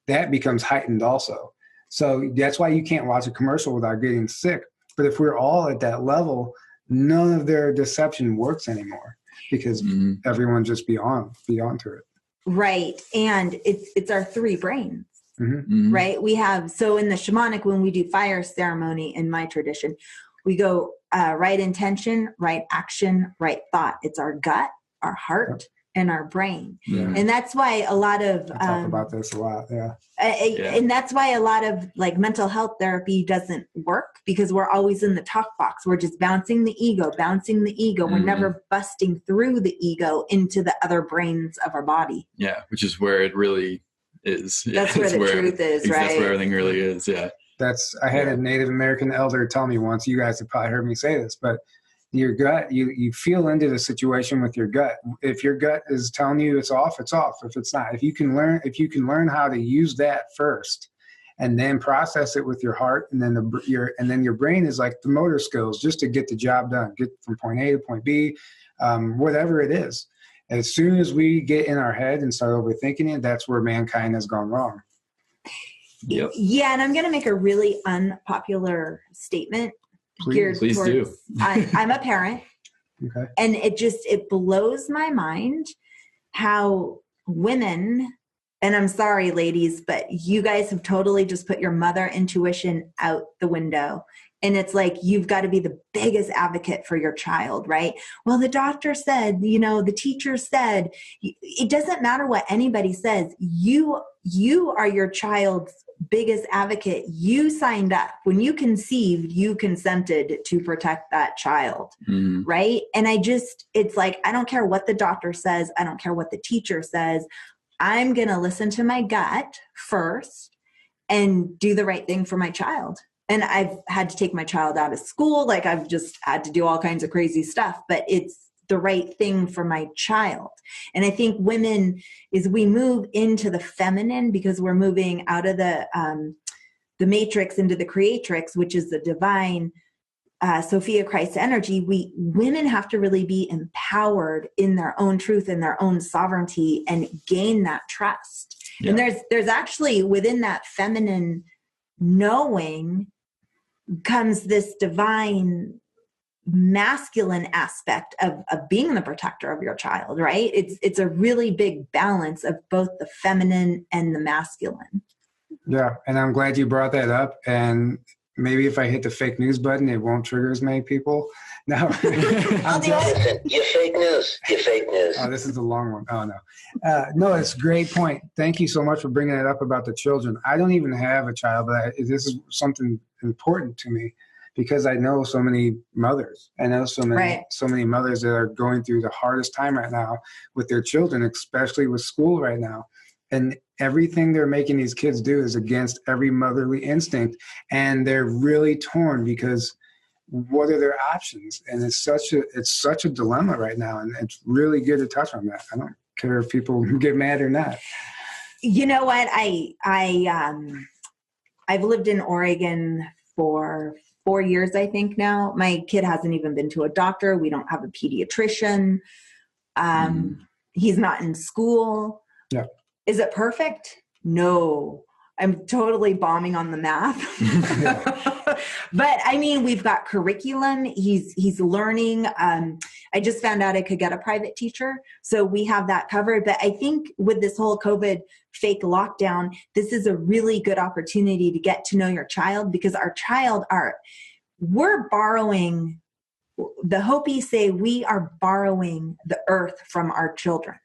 that becomes heightened also. So that's why you can't watch a commercial without getting sick. But if we're all at that level, none of their deception works anymore because everyone's just beyond to it. Right. And it's our three brains, Mm-hmm. right? We have, so in the shamanic, when we do fire ceremony in my tradition, we go right intention, right action, right thought. It's our gut, our heart, and our brain. Yeah. And that's why a lot of I talk about this a lot. Yeah. And that's why a lot of like mental health therapy doesn't work, because we're always in the talk box. We're just bouncing the ego. We're never busting through the ego into the other brains of our body. Yeah. Which is where it really is. Yeah, that's where the truth is, right? That's where everything really is. Yeah. I had a Native American elder tell me once, you guys have probably heard me say this, but your gut, you feel into the situation with your gut. If your gut is telling you it's off, it's off. If it's not, if you can learn how to use that first and then process it with your heart, and then your brain is like the motor skills just to get the job done, get from point A to point B, whatever it is. As soon as we get in our head and start overthinking it, that's where mankind has gone wrong. Yep. Yeah. And I'm going to make a really unpopular statement. Please do. I'm a parent. Okay. And it blows my mind how women, and I'm sorry, ladies, but you guys have totally just put your mother intuition out the window. And it's like, you've got to be the biggest advocate for your child, right? Well, the doctor said, the teacher said, it doesn't matter what anybody says. You are your child's biggest advocate. You signed up. When you conceived, you consented to protect that child, right? And it's like, I don't care what the doctor says. I don't care what the teacher says. I'm going to listen to my gut first and do the right thing for my child. And I've had to take my child out of school. Like, I've just had to do all kinds of crazy stuff, but it's the right thing for my child. And I think women, is we move into the feminine because we're moving out of the matrix into the creatrix, which is the divine Sophia Christ energy. Women have to really be empowered in their own truth and their own sovereignty and gain that trust. Yeah. And there's actually within that feminine knowing comes this divine masculine aspect of being the protector of your child, right? It's a really big balance of both the feminine and the masculine. Yeah, and I'm glad you brought that up. And maybe if I hit the fake news button, it won't trigger as many people. No, listen, you're fake news. You're fake news. Oh, this is the long one. Oh no, no, it's a great point. Thank you so much for bringing it up about the children. I don't even have a child, but this is something important to me because I know so many mothers. I know so many mothers that are going through the hardest time right now with their children, especially with school right now. And everything they're making these kids do is against every motherly instinct. And they're really torn because what are their options? And it's such a dilemma right now. And it's really good to touch on that. I don't care if people get mad or not. You know what? I've lived in Oregon for 4 years, I think now. My kid hasn't even been to a doctor. We don't have a pediatrician. He's not in school. Yeah. Is it perfect? No. I'm totally bombing on the math. But I mean, we've got curriculum. He's learning. I just found out I could get a private teacher. So we have that covered. But I think with this whole COVID fake lockdown, this is a really good opportunity to get to know your child, because our child we're borrowing, the Hopis say we are borrowing the earth from our children.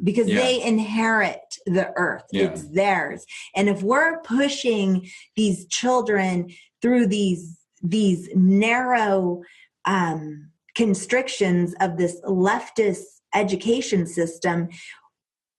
Because they inherit the earth. It's theirs. And if we're pushing these children through these narrow constrictions of this leftist education system,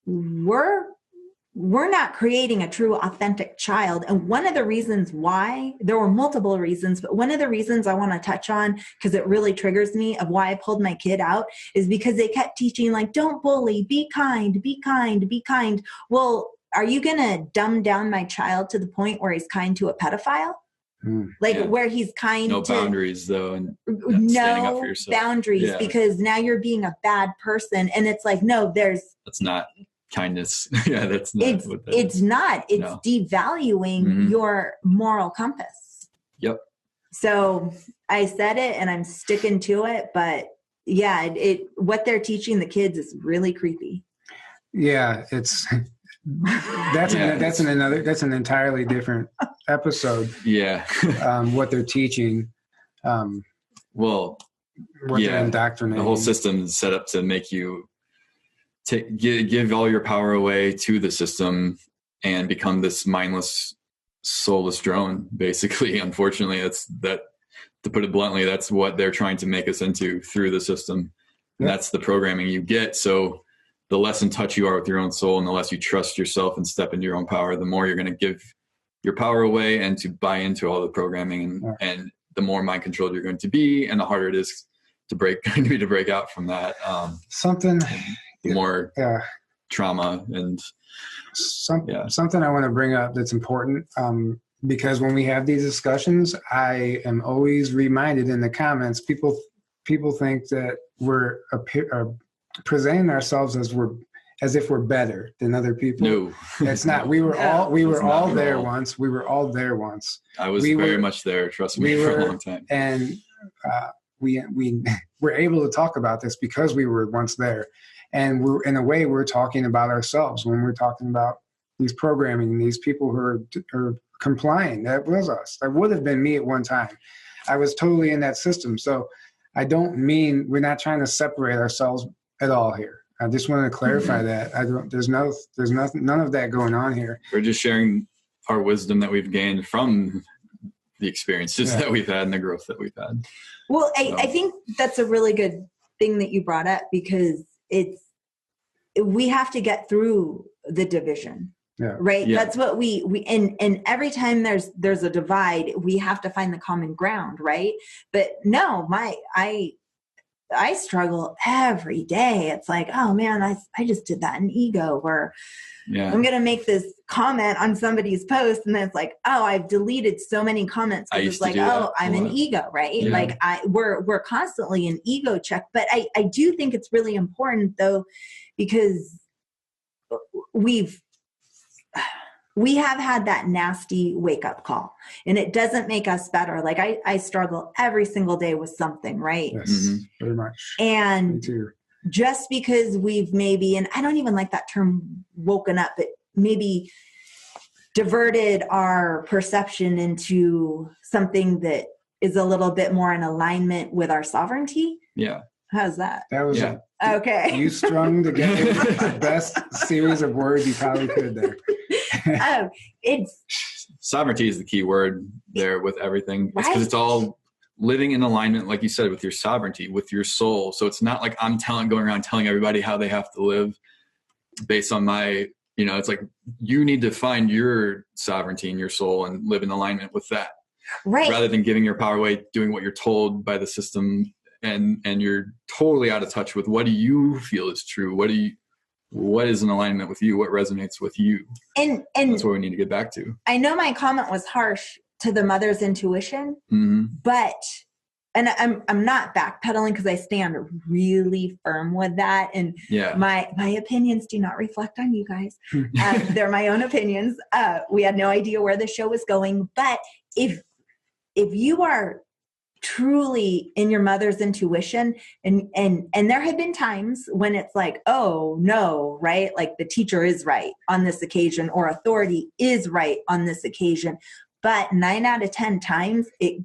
we're not creating a true authentic child. And one of the reasons why, there were multiple reasons, but one of the reasons I want to touch on, because it really triggers me, of why I pulled my kid out, is because they kept teaching, like, don't bully, be kind, be kind, be kind. Well, are you going to dumb down my child to the point where he's kind to a pedophile? Where he's kind no to boundaries though, and no up for yourself. Boundaries, because now you're being a bad person. And it's like, no, that's not kindness. That's not what that it's is. Not. It's devaluing your moral compass. Yep. So I said it and I'm sticking to it, but yeah, what they're teaching the kids is really creepy. Yeah, that's an entirely different episode. Yeah. What they're teaching. Well, what they're indoctrinating. The whole system is set up to make you give all your power away to the system and become this mindless, soulless drone, basically. Unfortunately, to put it bluntly, that's what they're trying to make us into through the system. And that's the programming you get. So the less in touch you are with your own soul and the less you trust yourself and step into your own power, the more you're going to give your power away and to buy into all the programming, and the more mind controlled you're going to be, and the harder it is to break out from that. The more trauma and something I want to bring up that's important, because when we have these discussions, I am always reminded in the comments, people think that we're presenting ourselves as if we're better than other people. No, it's not. We were all there once. We were all there once. I was very much there. Trust me, for a long time. And we were able to talk about this because we were once there. And we're talking about ourselves when we're talking about these programming, these people who are complying. That was us. That would have been me at one time. I was totally in that system. So I don't mean, we're not trying to separate ourselves at all here. I just want to clarify that. There's nothing, none of that going on here. We're just sharing our wisdom that we've gained from the experiences that we've had and the growth that we've had. Well, I think that's a really good thing that you brought up, because we have to get through the division. Yeah. Right. Yeah. That's what we and every time there's a divide, we have to find the common ground. Right. But no, I struggle every day. It's like, oh man, I just did that in ego, where I'm going to make this comment on somebody's post. And then it's like, oh, I've deleted so many comments. It's like, oh, I'm an ego, right? Yeah. Like we're constantly an ego check. But I do think it's really important though, because we have had that nasty wake up call, and it doesn't make us better. Like I struggle every single day with something, right? Yes, very much. And just because we've maybe, and I don't even like that term woken up, but maybe diverted our perception into something that is a little bit more in alignment with our sovereignty. Yeah. How's that? That was okay. You strung together the best series of words you probably could there. It's sovereignty is the key word there with everything. It's because it's all living in alignment, like you said, with your sovereignty, with your soul. So it's not like I'm going around telling everybody how they have to live based on my, it's like you need to find your sovereignty in your soul and live in alignment with that. Right. Rather than giving your power away, doing what you're told by the system, and you're totally out of touch with what do you feel is true? What is in alignment with you? What resonates with you? And that's what we need to get back to. I know my comment was harsh to the mother's intuition, but, and I'm not backpedaling because I stand really firm with that. And my opinions do not reflect on you guys. They're my own opinions. We had no idea where the show was going, but if you are truly in your mother's intuition, and there have been times when it's like, oh no, right? Like the teacher is right on this occasion, or authority is right on this occasion. But 9 out of 10 times it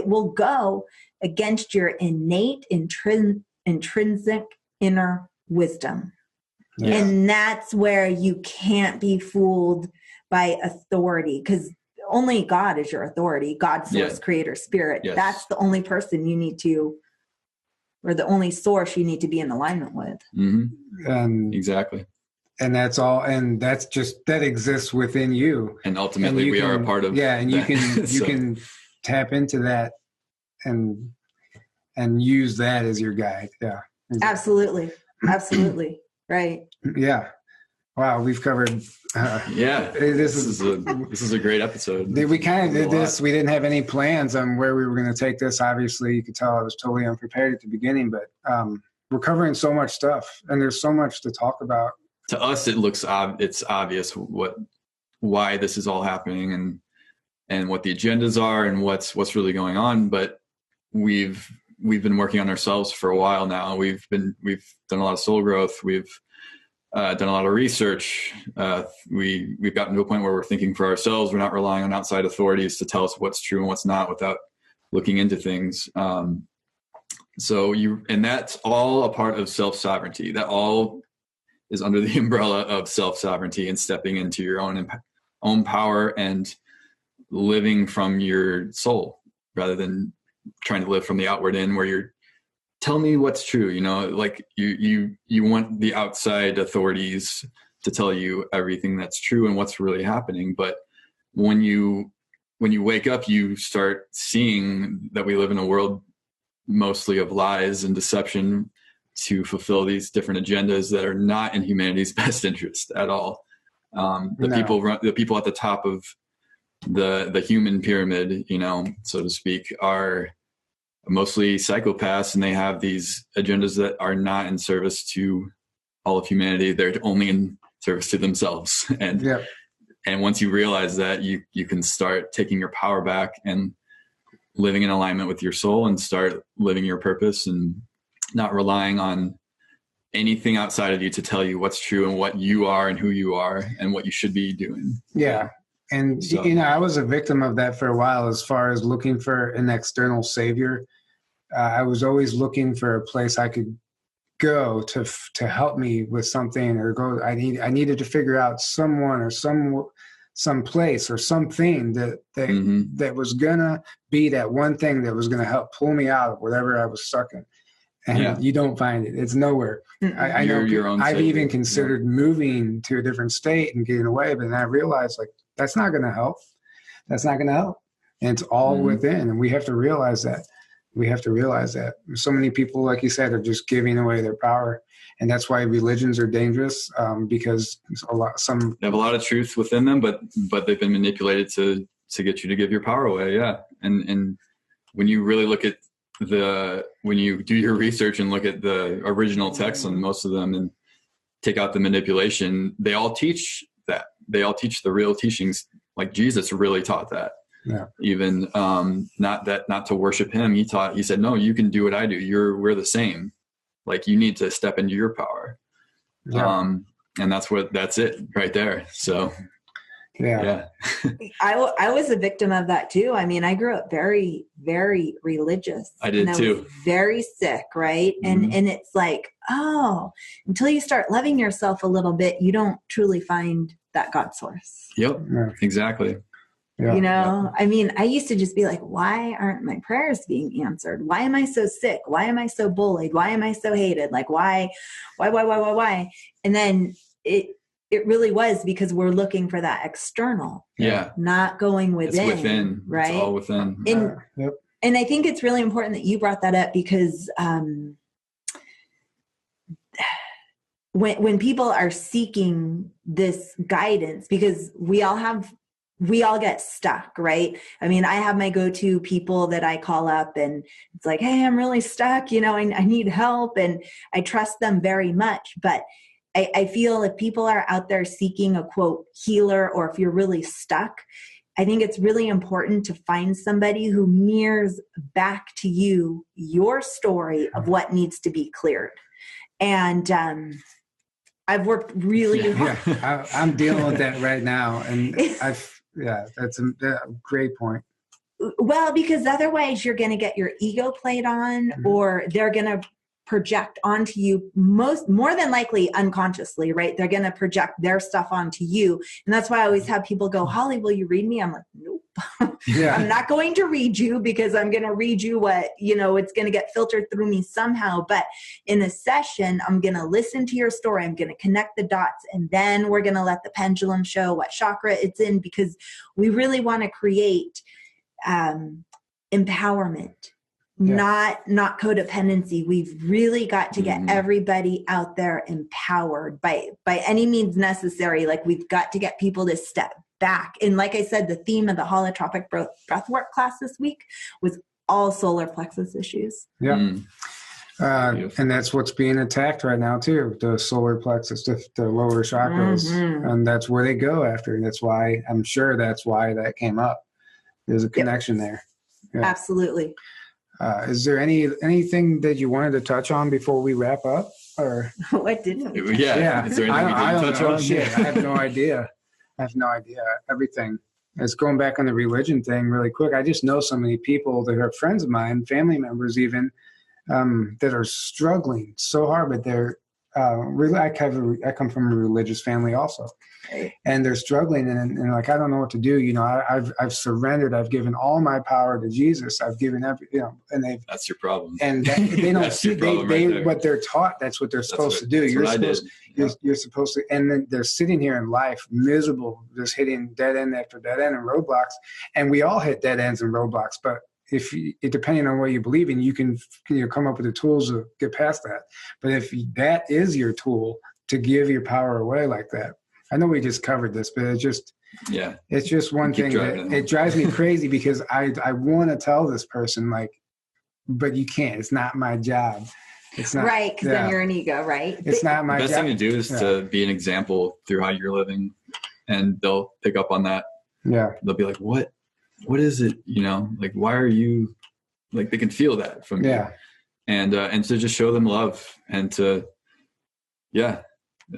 will go against your innate intrinsic inner wisdom. Yeah. And that's where you can't be fooled by authority, because only God is your authority. God, source, creator, spirit. Yes. That's the only person you need to, or the only source you need to be in alignment with. Exactly. And that's all. And that's that exists within you. And ultimately we are a part of and you can tap into that and use that as your guide. Yeah. Absolutely. Absolutely. Right. Yeah. Wow, we've covered. This is a great episode. We kind of did this. We didn't have any plans on where we were going to take this. Obviously, you could tell I was totally unprepared at the beginning. But we're covering so much stuff, and there's so much to talk about. To us, it's obvious why this is all happening, and and what the agendas are and what's really going on. But we've been working on ourselves for a while now. We've done a lot of soul growth. We've done a lot of research. We've gotten to a point where we're thinking for ourselves. We're not relying on outside authorities to tell us what's true and what's not without looking into things. And that's all a part of self-sovereignty. That all is under the umbrella of self-sovereignty and stepping into your own power and living from your soul rather than trying to live from the outward in, where you're tell me what's true. Like you want the outside authorities to tell you everything that's true and what's really happening. But when you wake up, you start seeing that we live in a world mostly of lies and deception to fulfill these different agendas that are not in humanity's best interest at all. The people at the top of the human pyramid, so to speak, are mostly psychopaths, and they have these agendas that are not in service to all of humanity. They're only in service to themselves. And once you realize that, you can start taking your power back and living in alignment with your soul and start living your purpose and not relying on anything outside of you to tell you what's true and what you are and who you are and what you should be doing. Yeah. And, I was a victim of that for a while, as far as looking for an external savior. I was always looking for a place I could go to help me with something, or go. I needed to figure out someone or some place or something that was gonna be that one thing that was gonna help pull me out of whatever I was stuck in. And you don't find it. It's nowhere. I know your own I've even considered moving to a different state and getting away, but then I realized, like, that's not going to help. That's not going to help. And it's all within. And we have to realize that. So many people, like you said, are just giving away their power. And that's why religions are dangerous, because they have a lot of truth within them, but they've been manipulated to get you to give your power away. Yeah. And when you really look at when you do your research and look at the original texts on most of them and take out the manipulation, they all teach that. They all teach the real teachings. Like Jesus really taught that. Yeah. Even not to worship him. He said, no, you can do what I do. We're the same. Like, you need to step into your power. Yeah. And that's it right there. So yeah. I was a victim of that too. I mean, I grew up very, very religious. I did too. Was very sick, right? And it's like, until you start loving yourself a little bit, you don't truly find that God source. Yep, exactly. Yeah. I mean, I used to just be like, why aren't my prayers being answered? Why am I so sick? Why am I so bullied? Why am I so hated? Like, why? And then it really was because we're looking for that external. Yeah. Not going within. It's within. Right. It's all within. And I think it's really important that you brought that up, because when people are seeking this guidance, because we all get stuck, right? I mean, I have my go-to people that I call up, and it's like, hey, I'm really stuck, I need help, and I trust them very much. But I feel if people are out there seeking a, quote, healer, or if you're really stuck, I think it's really important to find somebody who mirrors back to you your story of what needs to be cleared. And I've worked really hard. Yeah. I'm dealing with that right now. And that's a great point. Well, because otherwise you're going to get your ego played on, or they're going to project onto you, more than likely unconsciously, right? They're going to project their stuff onto you. And that's why I always have people go, Holly, will you read me? I'm like, nope. I'm not going to read you, because I'm going to read you what, it's going to get filtered through me somehow. But in a session, I'm going to listen to your story. I'm going to connect the dots, and then we're going to let the pendulum show what chakra it's in, because we really want to create empowerment. Not codependency. We've really got to get everybody out there empowered by any means necessary. Like, we've got to get people to step back. And like I said, the theme of the holotropic breathwork class this week was all solar plexus issues. Yeah. And that's what's being attacked right now too. The solar plexus, the lower chakras, and that's where they go after. And I'm sure that's why that came up. There's a connection there. Yeah. Absolutely. Is there anything that you wanted to touch on before we wrap up? Or What didn't we? Yeah. Is there anything we didn't touch on? Shit, I have no idea. Everything. It's going back on the religion thing really quick. I just know so many people that are friends of mine, family members even, that are struggling so hard, but they're I come from a religious family also, and they're struggling and like, I don't know what to do. You know, I've surrendered. I've given all my power to Jesus. I've given and that's your problem. And they don't see what they're taught. That's what they're supposed to do. You're supposed to, and then they're sitting here in life miserable, just hitting dead end after dead end and roadblocks. And we all hit dead ends and roadblocks, but depending on what you believe in, you can come up with the tools to get past that. But if that is your tool to give your power away like that, I know we just covered this, but it's just one thing that it drives me crazy, because I want to tell this person, like, but you can't. It's not my job. It's not right, because then you're an ego, right? It's not my job. The best thing to do is to be an example through how you're living, and they'll pick up on that. Yeah, they'll be like, what is it? You know, like, why are you, like, they can feel that from you. And to just show them love and to,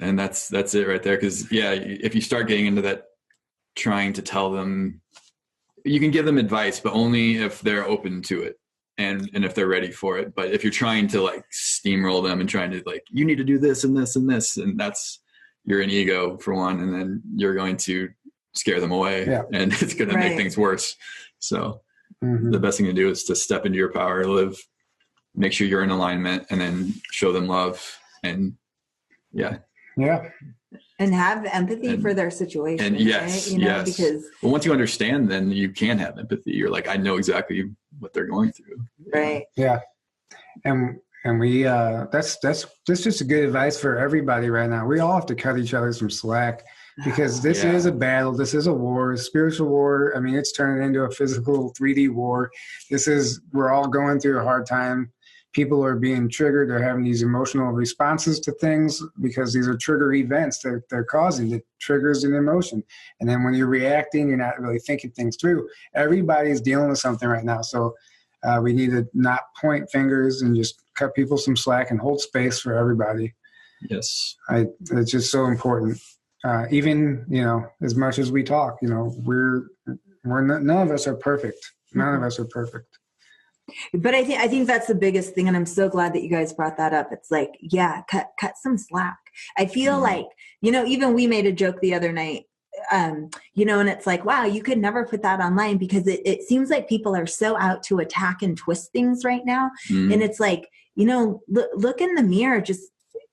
and that's it right there. Cause if you start getting into that, trying to tell them, you can give them advice, but only if they're open to it and if they're ready for it. But if you're trying to, like, steamroll them and trying to, like, you need to do this and this and this, and you're an ego for one, and then you're going to scare them away, and it's going to make things worse. So the best thing to do is to step into your power, live, make sure you're in alignment, and then show them love, and and have empathy for their situation. And because once you understand, then you can have empathy. You're like, I know exactly what they're going through. Right. Yeah. And we that's just a good advice for everybody right now. We all have to cut each other some slack, because this is a battle. This is a war, a spiritual war. I mean, it's turning into a physical 3D war. We're all going through a hard time. People are being triggered. They're having these emotional responses to things because these are trigger events they're causing. It triggers an emotion. And then when you're reacting, you're not really thinking things through. Everybody's dealing with something right now. So we need to not point fingers and just cut people some slack and hold space for everybody. Yes. It's just so important. Even, as much as we talk, we're none of us are perfect. None of us are perfect. But I think that's the biggest thing, and I'm so glad that you guys brought that up. It's like, cut some slack. I feel like, even we made a joke the other night, and it's like, wow, you could never put that online, because it seems like people are so out to attack and twist things right now. And it's like, look in the mirror, just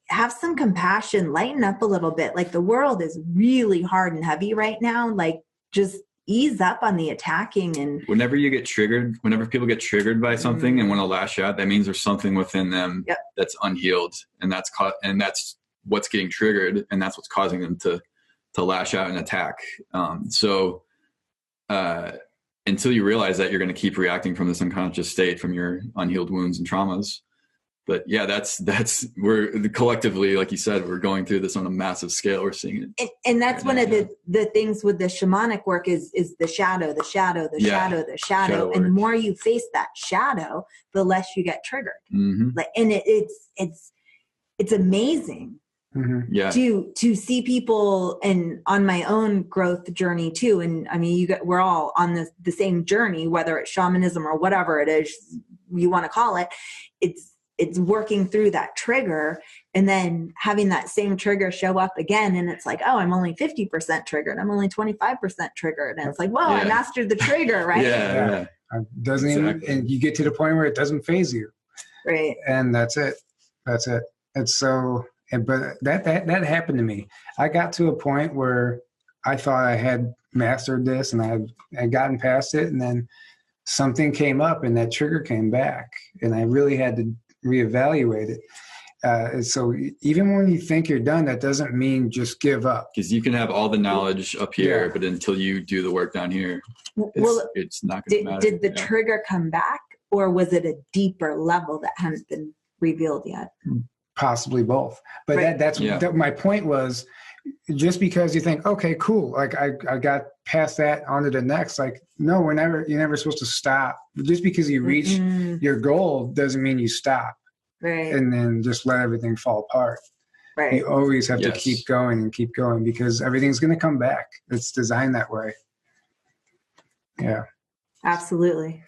have some compassion, lighten up a little bit. Like, the world is really hard and heavy right now. Like, just ease up on the attacking. And whenever people get triggered by something and want to lash out, that means there's something within them that's unhealed, and that's what's getting triggered, and that's what's causing them to lash out and attack. So until you realize that, you're going to keep reacting from this unconscious state, from your unhealed wounds and traumas. But we're collectively, like you said, we're going through this on a massive scale. We're seeing it. And that's one of the things with the shamanic work is the shadow, the shadow, the shadow, the shadow. And the more you face that shadow, the less you get triggered. Like, and it's amazing. To see people, and on my own growth journey too. And I mean, we're all on the same journey, whether it's shamanism or whatever it is you want to call it. It's working through that trigger, and then having that same trigger show up again. And it's like, oh, I'm only 50% triggered. I'm only 25% triggered. And it's like, well, I mastered the trigger, right? It doesn't even, and you get to the point where it doesn't phase you. Right. And that's it. It's so, but that happened to me. I got to a point where I thought I had mastered this, and I had gotten past it. And then something came up, and that trigger came back, and I really had to reevaluate it. So even when you think you're done, that doesn't mean just give up. Because you can have all the knowledge up here, but until you do the work down here, it's not going to matter. Did the trigger come back, or was it a deeper level that hadn't been revealed yet? Possibly both. But that's my point was, just because you think, okay, cool, like I got past that onto the next, like, no, you're never supposed to stop. Just because you reach your goal doesn't mean you stop. Right. And then just let everything fall apart. Right. You always have to keep going because everything's going to come back. It's designed that way. Yeah. Absolutely.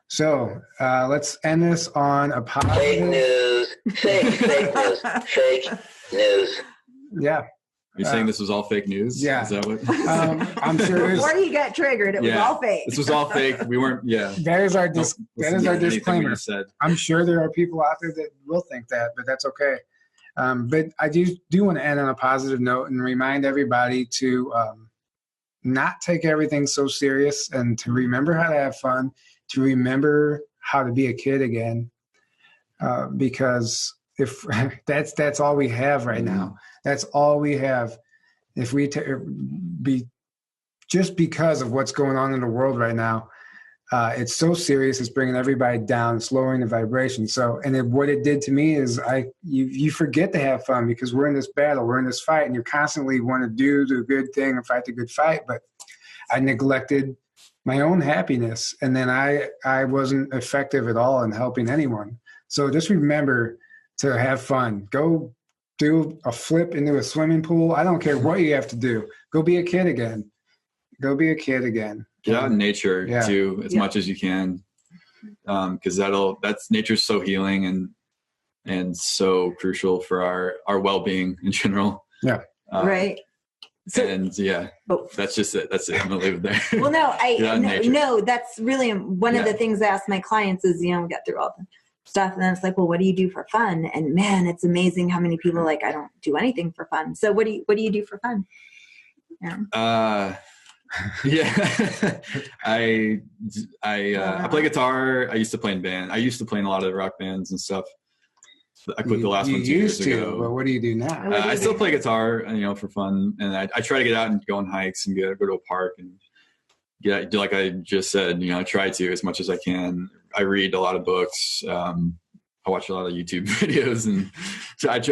So let's end this on a positive. Fake news. Fake news. Fake news. Yeah. You're saying this was all fake news? Yeah. Is that what? I'm sure. Before you get triggered, it was all fake. This was all fake. We weren't. Yeah. That is our disclaimer. Said. I'm sure there are people out there that will think that, but that's okay. But I do want to end on a positive note and remind everybody to not take everything so serious and to remember how to have fun, to remember how to be a kid again, because if that's all we have right now. That's all we have. If we just because of what's going on in the world right now, it's so serious. It's bringing everybody down, it's lowering the vibration. So, what it did to me is you forget to have fun because we're in this battle, we're in this fight, and you constantly want to do the good thing and fight the good fight. But I neglected my own happiness, and then I wasn't effective at all in helping anyone. So just remember to have fun. Go do a flip into a swimming pool. I don't care what you have to do. Go be a kid again. Go be a kid again. Get out in nature too, as much as you can, because that's nature's so healing and so crucial for our well-being in general. Yeah. Right. So, that's just it. That's it. I'm gonna leave it there. Well, no, that's really one of the things I ask my clients is, we get through all the stuff, and then it's like, well, what do you do for fun? And man, it's amazing how many people are like, I don't do anything for fun. So what do you do for fun? Yeah. I play guitar. I used to play in band. I used to play in a lot of rock bands and stuff. I quit the last one 2 years ago. But what do you do now? I still play guitar, for fun, and I try to get out and go on hikes and go to a park and do like I just said. I try to as much as I can. I read a lot of books. I watch a lot of YouTube videos, and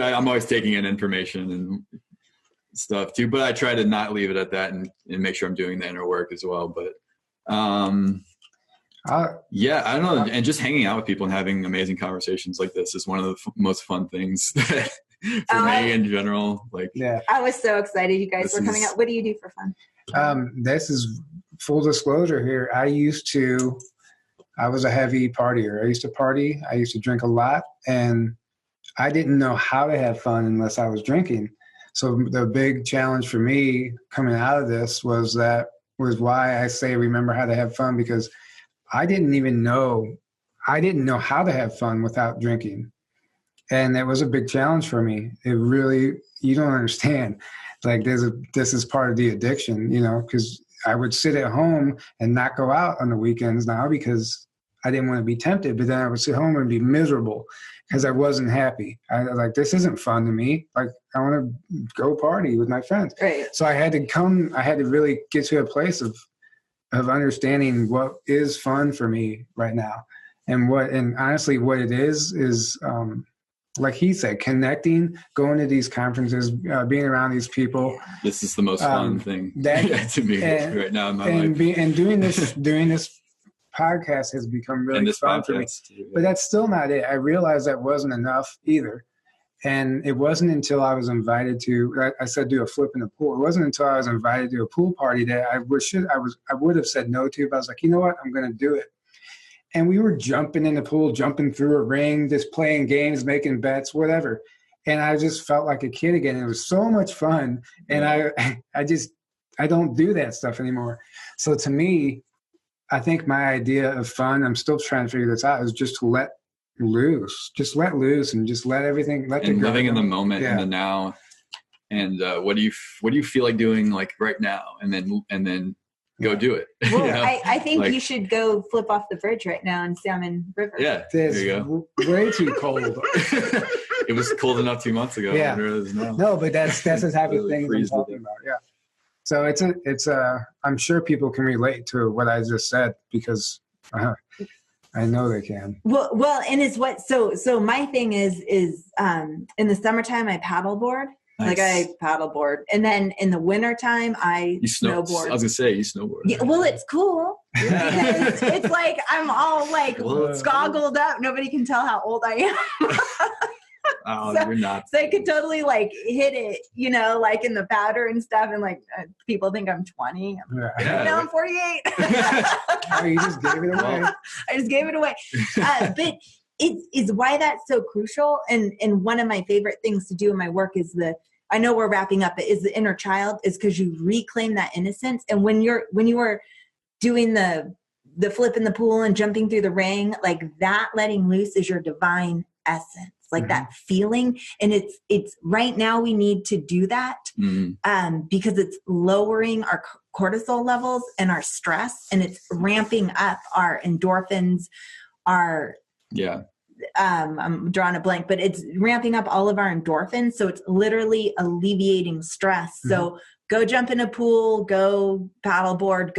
I'm always taking in information and stuff too. But I try to not leave it at that and make sure I'm doing the inner work as well. But I don't know. And just hanging out with people and having amazing conversations like this is one of the most fun things for me in general. I was so excited you guys were coming out. What do you do for fun? This is full disclosure here. I was a heavy partier. I used to party. I used to drink a lot, and I didn't know how to have fun unless I was drinking. So the big challenge for me coming out of this was why I say remember how to have fun, because I didn't know how to have fun without drinking. And that was a big challenge for me. It really, you don't understand. This is part of the addiction, because I would sit at home and not go out on the weekends now because I didn't want to be tempted, but then I would sit home and be miserable because I wasn't happy. I was like, this isn't fun to me. I want to go party with my friends. Right. So I had to really get to a place of understanding what is fun for me right now. And honestly, what it is like he said, connecting, going to these conferences, being around these people. This is the most fun thing to me right now in my life. And doing this podcast has become really fun for me. But that's still not it. I realized that wasn't enough either. And it wasn't until I was invited to, I said, do a flip in the pool. It wasn't until I was invited to a pool party that I would have said no to, but I was like, you know what, I'm going to do it. And we were jumping in the pool, jumping through a ring, just playing games, making bets, whatever. And I just felt like a kid again. It was so much fun. And I don't do that stuff anymore. So to me, I think my idea of fun, I'm still trying to figure this out, is just to let loose and just let everything, living in the moment, in the now. And what do you feel like doing like right now? And then go do it. Well, I think you should go flip off the bridge right now in Salmon River. Yeah, there you go. Way too cold. It was cold enough 2 months ago. Yeah. It is now. No, but that's the type of thing I'm talking about. Yeah. So it's I'm sure people can relate to what I just said because I know they can. Well, and it's so my thing is in the summertime I paddleboard. Like I paddleboard. And then in the wintertime, I snowboard. I was going to say, you snowboard. Yeah, well, it's cool. Because it's like I'm all like goggled up. Nobody can tell how old I am. Oh, so, you're not. So I could totally like hit it, you know, like in the powder and stuff. And like people think I'm 20. I'm 48. Oh, you just gave it away. I just gave it away. But it is why that's so crucial. And one of my favorite things to do in my work is I know we're wrapping up, but is the inner child, is because you reclaim that innocence. And when you are doing the flip in the pool and jumping through the ring, like that letting loose is your divine essence, like that feeling. And it's right now we need to do that because it's lowering our cortisol levels and our stress, and it's ramping up our endorphins, I'm drawing a blank, but it's ramping up all of our endorphins. So it's literally alleviating stress. So go jump in a pool, go paddleboard,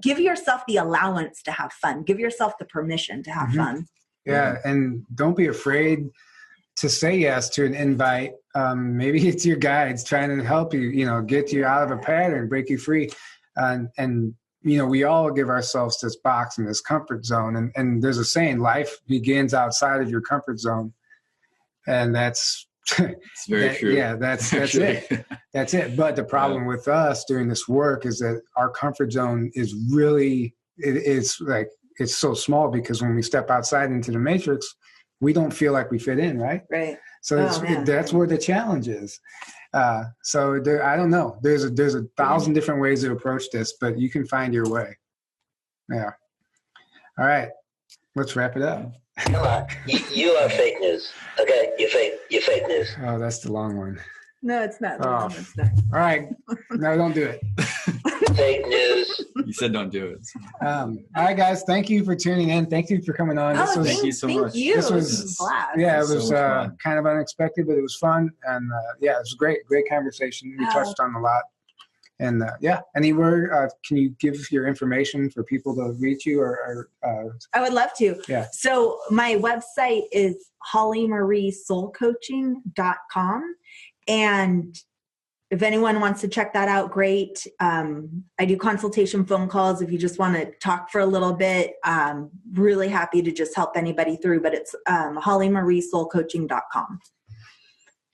give yourself the allowance to have fun. Give yourself the permission to have fun. Yeah. And don't be afraid to say yes to an invite. Maybe it's your guides trying to help you, get you out of a pattern, break you free. And we all give ourselves this box and this comfort zone. And there's a saying, life begins outside of your comfort zone. And that's it's very true. Yeah, that's it. That's it. But the problem with us doing this work is that our comfort zone is really, it's so small, because when we step outside into the matrix, we don't feel like we fit in, right? Right. So that's where the challenge is. I don't know. There's 1,000 different ways to approach this, but you can find your way. Yeah. All right. Let's wrap it up. You are fake news. Okay, you're fake news. Oh, that's the long one. No, it's not. All right. No, don't do it. Fake news. You said don't do it. All right, guys. Thank you for tuning in. Thank you for coming on. Thank you so much. This was blast. Yeah, it was kind of unexpected, but it was fun. And it was great conversation. We touched on a lot. And anywhere, can you give your information for people to reach you or I would love to. Yeah. So my website is hollymariessoulcoaching.com. And if anyone wants to check that out, great. I do consultation phone calls if you just want to talk for a little bit. Really happy to just help anybody through, but it's hollymariessoulcoaching.com.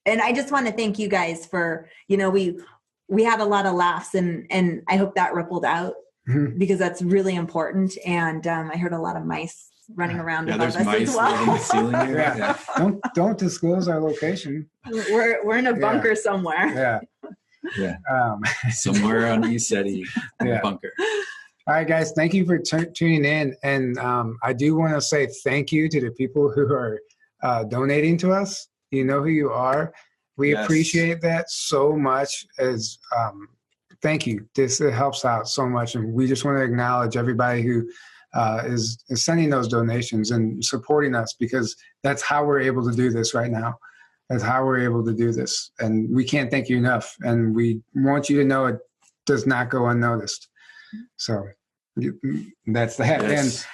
And I just want to thank you guys for, we had a lot of laughs, and I hope that rippled out because that's really important. And I heard a lot of mice running around above us as well. In the ceiling here. Yeah. Don't disclose our location. We're in a bunker somewhere. Yeah. Somewhere on ECETI, bunker. All right, guys. Thank you for tuning in. And I do want to say thank you to the people who are donating to us. You know who you are. We appreciate that so much. Thank you. This helps out so much. And we just want to acknowledge everybody who is sending those donations and supporting us, because that's how we're able to do this right now. That's how we're able to do this. And we can't thank you enough. And we want you to know it does not go unnoticed. So that's that.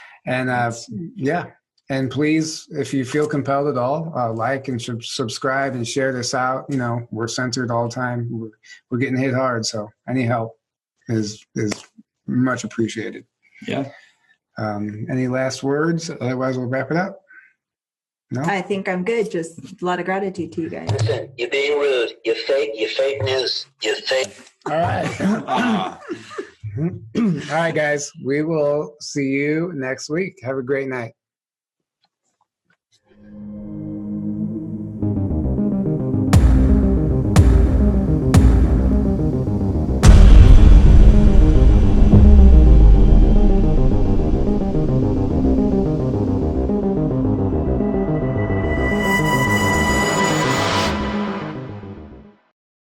Yes. And please, if you feel compelled at all, like and subscribe and share this out. We're censored all the time. We're getting hit hard. So any help is much appreciated. Yeah. Any last words? Otherwise, we'll wrap it up. No? I think I'm good. Just a lot of gratitude to you guys. Listen, you're being rude. You're fake news. You're fake. All right. All right, guys. We will see you next week. Have a great night.